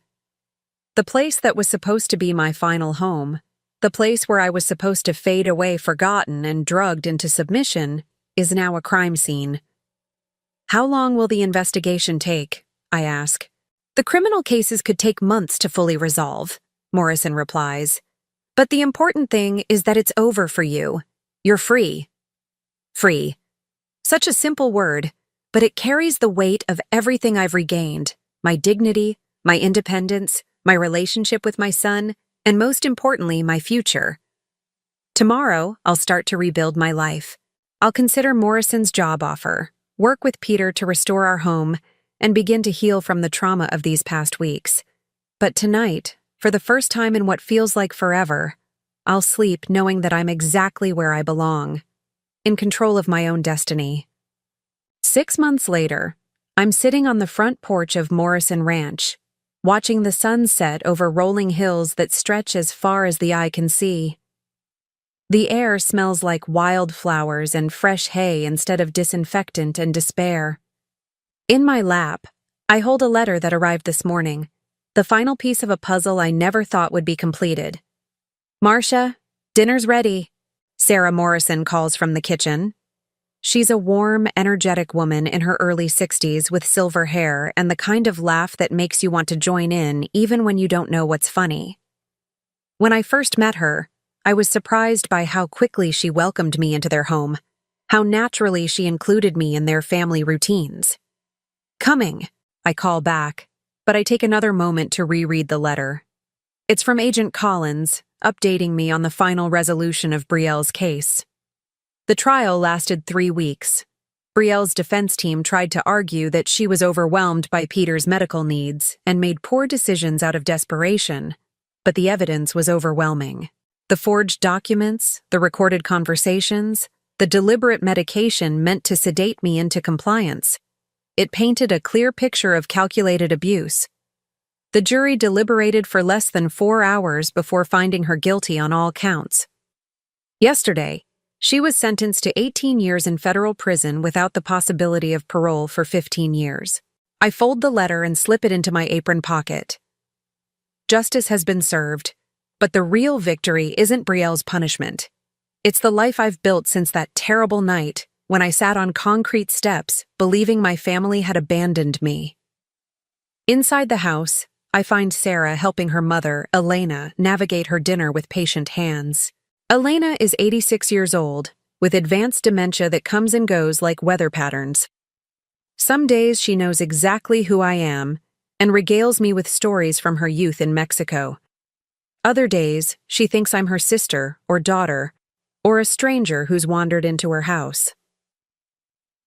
The place that was supposed to be my final home, the place where I was supposed to fade away forgotten and drugged into submission, is now a crime scene. "How long will the investigation take?" I ask. "The criminal cases could take months to fully resolve," Morrison replies. "But the important thing is that it's over for you. You're free." Free. Such a simple word, but it carries the weight of everything I've regained: my dignity, my independence, my relationship with my son, and most importantly, my future. Tomorrow, I'll start to rebuild my life. I'll consider Morrison's job offer, work with Peter to restore our home, and begin to heal from the trauma of these past weeks. But tonight, for the first time in what feels like forever, I'll sleep knowing that I'm exactly where I belong, in control of my own destiny. 6 months later, I'm sitting on the front porch of Morrison Ranch, watching the sun set over rolling hills that stretch as far as the eye can see. The air smells like wildflowers and fresh hay instead of disinfectant and despair. In my lap, I hold a letter that arrived this morning, the final piece of a puzzle I never thought would be completed. "Marcia, dinner's ready," Sarah Morrison calls from the kitchen. She's a warm, energetic woman in her early 60s with silver hair and the kind of laugh that makes you want to join in even when you don't know what's funny. When I first met her, I was surprised by how quickly she welcomed me into their home, how naturally she included me in their family routines. "Coming," I call back, but I take another moment to reread the letter. It's from Agent Collins, updating me on the final resolution of Brielle's case. The trial lasted 3 weeks. Brielle's defense team tried to argue that she was overwhelmed by Peter's medical needs and made poor decisions out of desperation, but the evidence was overwhelming. The forged documents, the recorded conversations, the deliberate medication meant to sedate me into compliance. It painted a clear picture of calculated abuse. The jury deliberated for less than 4 hours before finding her guilty on all counts. Yesterday, she was sentenced to 18 years in federal prison without the possibility of parole for 15 years. I fold the letter and slip it into my apron pocket. Justice has been served, but the real victory isn't Brielle's punishment. It's the life I've built since that terrible night when I sat on concrete steps, believing my family had abandoned me. Inside the house, I find Sarah helping her mother, Elena, navigate her dinner with patient hands. Elena is 86 years old, with advanced dementia that comes and goes like weather patterns. Some days she knows exactly who I am and regales me with stories from her youth in Mexico. Other days, she thinks I'm her sister or daughter, or a stranger who's wandered into her house.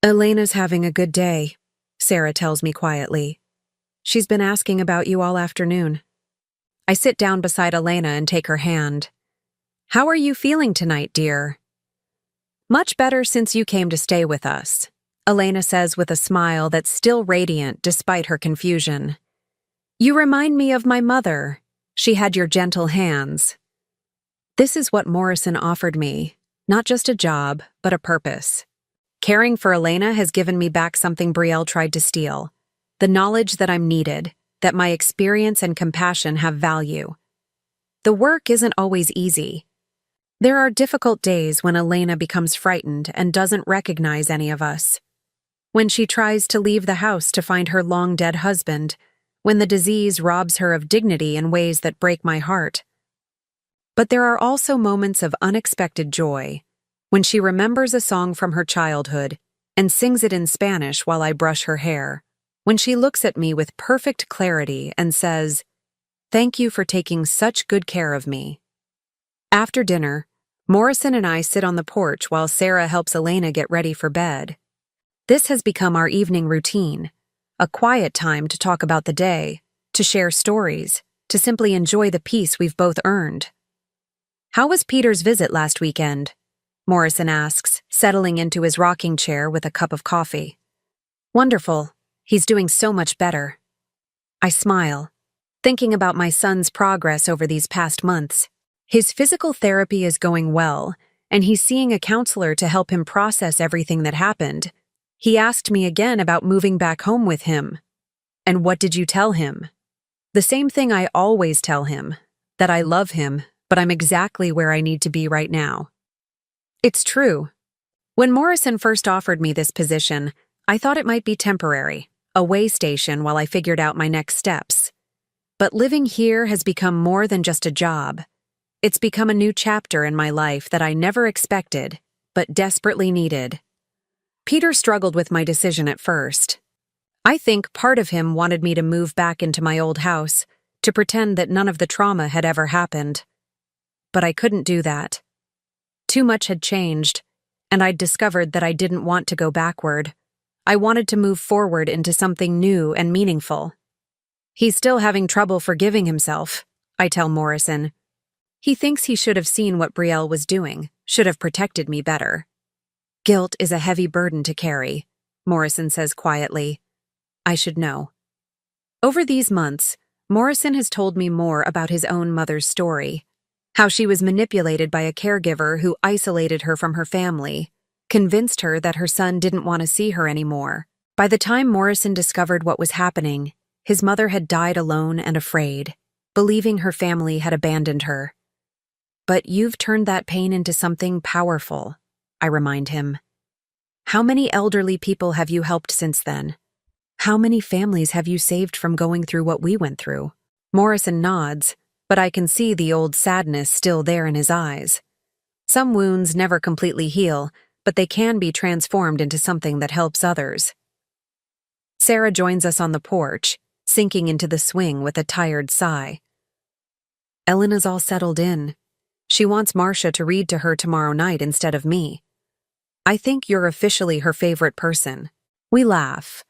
"Elena's having a good day," Sarah tells me quietly. "She's been asking about you all afternoon." I sit down beside Elena and take her hand. "How are you feeling tonight, dear?" Much better since you came to stay with us, Elena says with a smile that's still radiant despite her confusion. You remind me of my mother. She had your gentle hands. This is what Morrison offered me, not just a job, but a purpose. Caring for Elena has given me back something Brielle tried to steal, the knowledge that I'm needed, that my experience and compassion have value. The work isn't always easy. There are difficult days when Elena becomes frightened and doesn't recognize any of us. When she tries to leave the house to find her long-dead husband, when the disease robs her of dignity in ways that break my heart. But there are also moments of unexpected joy, when she remembers a song from her childhood and sings it in Spanish while I brush her hair, when she looks at me with perfect clarity and says, "Thank you for taking such good care of me." After dinner, Morrison and I sit on the porch while Sarah helps Elena get ready for bed. This has become our evening routine, a quiet time to talk about the day, to share stories, to simply enjoy the peace we've both earned. How was Peter's visit last weekend? Morrison asks, settling into his rocking chair with a cup of coffee. Wonderful. He's doing so much better. I smile, thinking about my son's progress over these past months. His physical therapy is going well, and he's seeing a counselor to help him process everything that happened. He asked me again about moving back home with him. And what did you tell him? The same thing I always tell him, that I love him, but I'm exactly where I need to be right now. It's true. When Morrison first offered me this position, I thought it might be temporary, a way station while I figured out my next steps. But living here has become more than just a job. It's become a new chapter in my life that I never expected, but desperately needed. Peter struggled with my decision at first. I think part of him wanted me to move back into my old house, to pretend that none of the trauma had ever happened. But I couldn't do that. Too much had changed, and I'd discovered that I didn't want to go backward. I wanted to move forward into something new and meaningful. He's still having trouble forgiving himself, I tell Morrison. He thinks he should have seen what Brielle was doing, should have protected me better. Guilt is a heavy burden to carry, Morrison says quietly. I should know. Over these months, Morrison has told me more about his own mother's story. How she was manipulated by a caregiver who isolated her from her family, convinced her that her son didn't want to see her anymore. By the time Morrison discovered what was happening, his mother had died alone and afraid, believing her family had abandoned her. But you've turned that pain into something powerful, I remind him. How many elderly people have you helped since then? How many families have you saved from going through what we went through? Morrison nods, but I can see the old sadness still there in his eyes. Some wounds never completely heal, but they can be transformed into something that helps others. Sarah joins us on the porch, sinking into the swing with a tired sigh. Elena's all settled in. She wants Marcia to read to her tomorrow night instead of me. I think you're officially her favorite person. We laugh.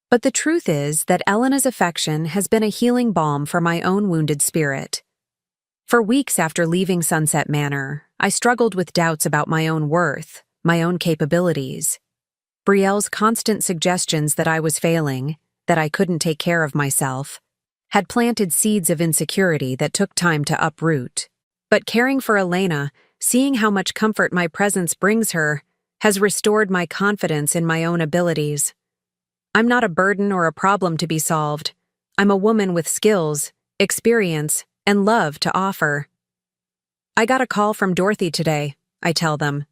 But the truth is that Elena's affection has been a healing balm for my own wounded spirit. For weeks after leaving Sunset Manor, I struggled with doubts about my own worth, my own capabilities. Brielle's constant suggestions that I was failing, that I couldn't take care of myself, had planted seeds of insecurity that took time to uproot. But caring for Elena, seeing how much comfort my presence brings her, has restored my confidence in my own abilities. I'm not a burden or a problem to be solved. I'm a woman with skills, experience, and love to offer. I got a call from Dorothy today, I tell them.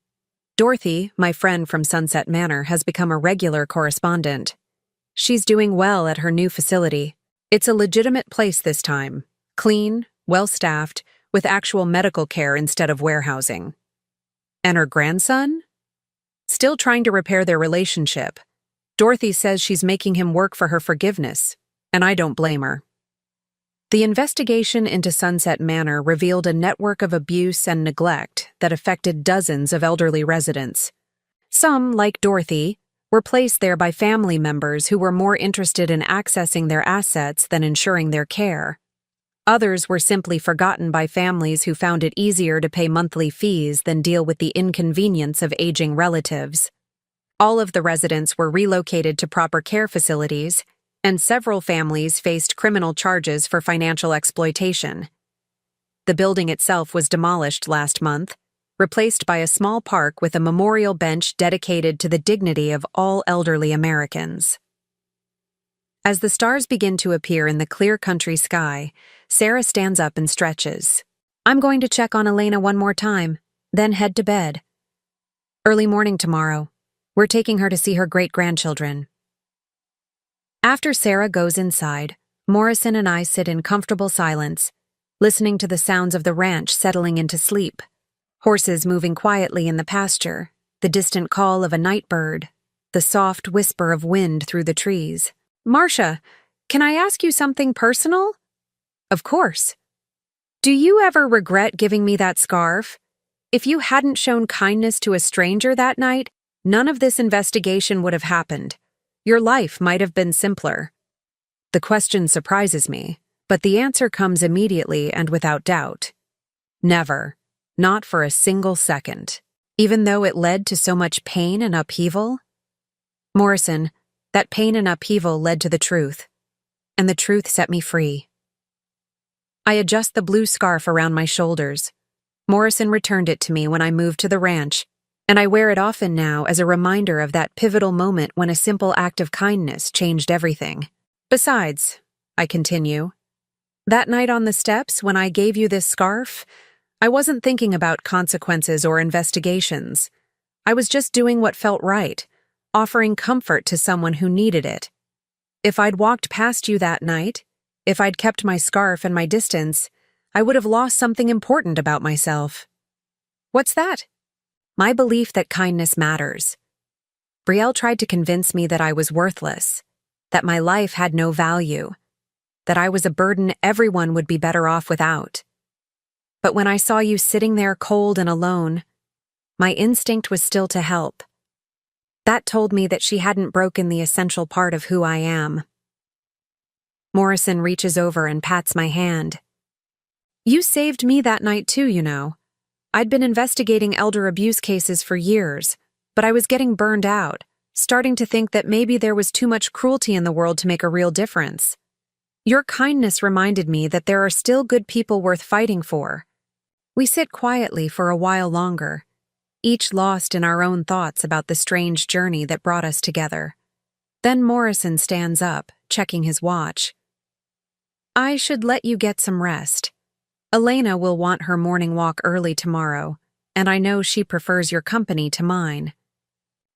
Dorothy, my friend from Sunset Manor, has become a regular correspondent. She's doing well at her new facility. It's a legitimate place this time. Clean, well-staffed, with actual medical care instead of warehousing. And her grandson? Still trying to repair their relationship. Dorothy says she's making him work for her forgiveness, and I don't blame her. The investigation into Sunset Manor revealed a network of abuse and neglect that affected dozens of elderly residents. Some, like Dorothy, were placed there by family members who were more interested in accessing their assets than ensuring their care. Others were simply forgotten by families who found it easier to pay monthly fees than deal with the inconvenience of aging relatives. All of the residents were relocated to proper care facilities, and several families faced criminal charges for financial exploitation. The building itself was demolished last month, replaced by a small park with a memorial bench dedicated to the dignity of all elderly Americans. As the stars begin to appear in the clear country sky, Sarah stands up and stretches. "I'm going to check on Elena one more time, then head to bed. Early morning tomorrow. We're taking her to see her great-grandchildren." After Sarah goes inside, Morrison and I sit in comfortable silence, listening to the sounds of the ranch settling into sleep. Horses moving quietly in the pasture, the distant call of a night bird, the soft whisper of wind through the trees. "Marcia, can I ask you something personal?" "Of course." "Do you ever regret giving me that scarf? If you hadn't shown kindness to a stranger that night, none of this investigation would have happened. Your life might have been simpler." The question surprises me, but the answer comes immediately and without doubt. Never. Not for a single second. Even though it led to so much pain and upheaval? Morrison, that pain and upheaval led to the truth, and the truth set me free. I adjust the blue scarf around my shoulders. Morrison returned it to me when I moved to the ranch, and I wear it often now as a reminder of that pivotal moment when a simple act of kindness changed everything. "Besides," I continue, "that night on the steps when I gave you this scarf, I wasn't thinking about consequences or investigations. I was just doing what felt right, offering comfort to someone who needed it. If I'd walked past you that night, if I'd kept my scarf and my distance, I would have lost something important about myself." "What's that?" "My belief that kindness matters. Brielle tried to convince me that I was worthless, that my life had no value, that I was a burden everyone would be better off without. But when I saw you sitting there cold and alone, my instinct was still to help. That told me that she hadn't broken the essential part of who I am." Morrison reaches over and pats my hand. "You saved me that night too, you know. I'd been investigating elder abuse cases for years, but I was getting burned out, starting to think that maybe there was too much cruelty in the world to make a real difference. Your kindness reminded me that there are still good people worth fighting for." We sit quietly for a while longer, each lost in our own thoughts about the strange journey that brought us together. Then Morrison stands up, checking his watch. "I should let you get some rest. Elena will want her morning walk early tomorrow, and I know she prefers your company to mine."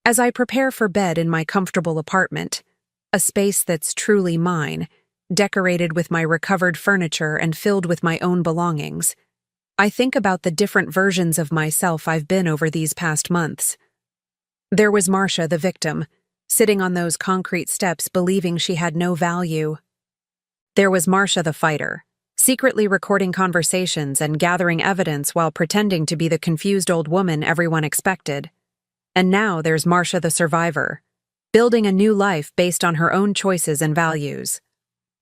As I prepare for bed in my comfortable apartment, a space that's truly mine, decorated with my recovered furniture and filled with my own belongings, I think about the different versions of myself I've been over these past months. There was Marcia, the victim, sitting on those concrete steps believing she had no value. There was Marcia the fighter, secretly recording conversations and gathering evidence while pretending to be the confused old woman everyone expected. And now there's Marcia the survivor, building a new life based on her own choices and values.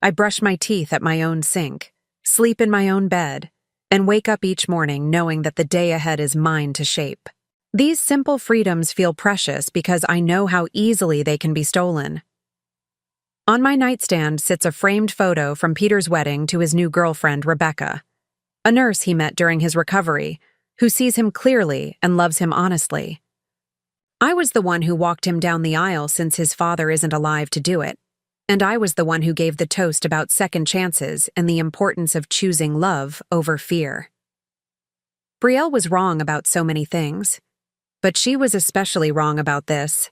I brush my teeth at my own sink, sleep in my own bed, and wake up each morning knowing that the day ahead is mine to shape. These simple freedoms feel precious because I know how easily they can be stolen. On my nightstand sits a framed photo from Peter's wedding to his new girlfriend, Rebecca, a nurse he met during his recovery, who sees him clearly and loves him honestly. I was the one who walked him down the aisle since his father isn't alive to do it, and I was the one who gave the toast about second chances and the importance of choosing love over fear. Brielle was wrong about so many things, but she was especially wrong about this.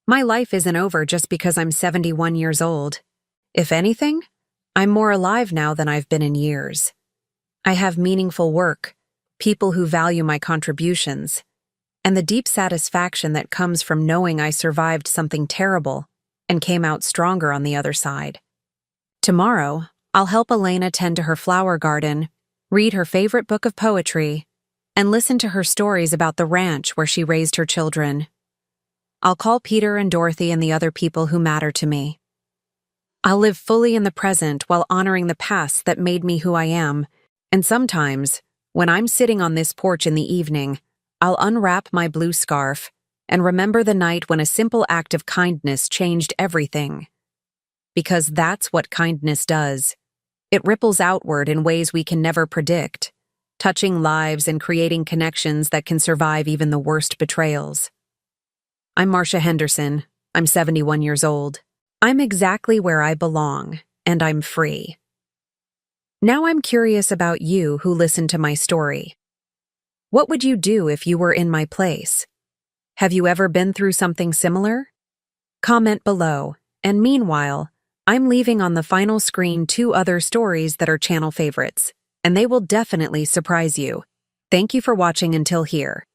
My life isn't over just because I'm 71 years old. If anything, I'm more alive now than I've been in years. I have meaningful work, people who value my contributions, and the deep satisfaction that comes from knowing I survived something terrible and came out stronger on the other side. Tomorrow, I'll help Elena tend to her flower garden, read her favorite book of poetry, and listen to her stories about the ranch where she raised her children. I'll call Peter and Dorothy and the other people who matter to me. I'll live fully in the present while honoring the past that made me who I am. And sometimes, when I'm sitting on this porch in the evening, I'll unwrap my blue scarf and remember the night when a simple act of kindness changed everything. Because that's what kindness does. It ripples outward in ways we can never predict, touching lives and creating connections that can survive even the worst betrayals. I'm Marcia Henderson. I'm 71 years old. I'm exactly where I belong, and I'm free. Now I'm curious about you who listened to my story. What would you do if you were in my place? Have you ever been through something similar? Comment below, and meanwhile, I'm leaving on the final screen 2 other stories that are channel favorites, and they will definitely surprise you. Thank you for watching until here.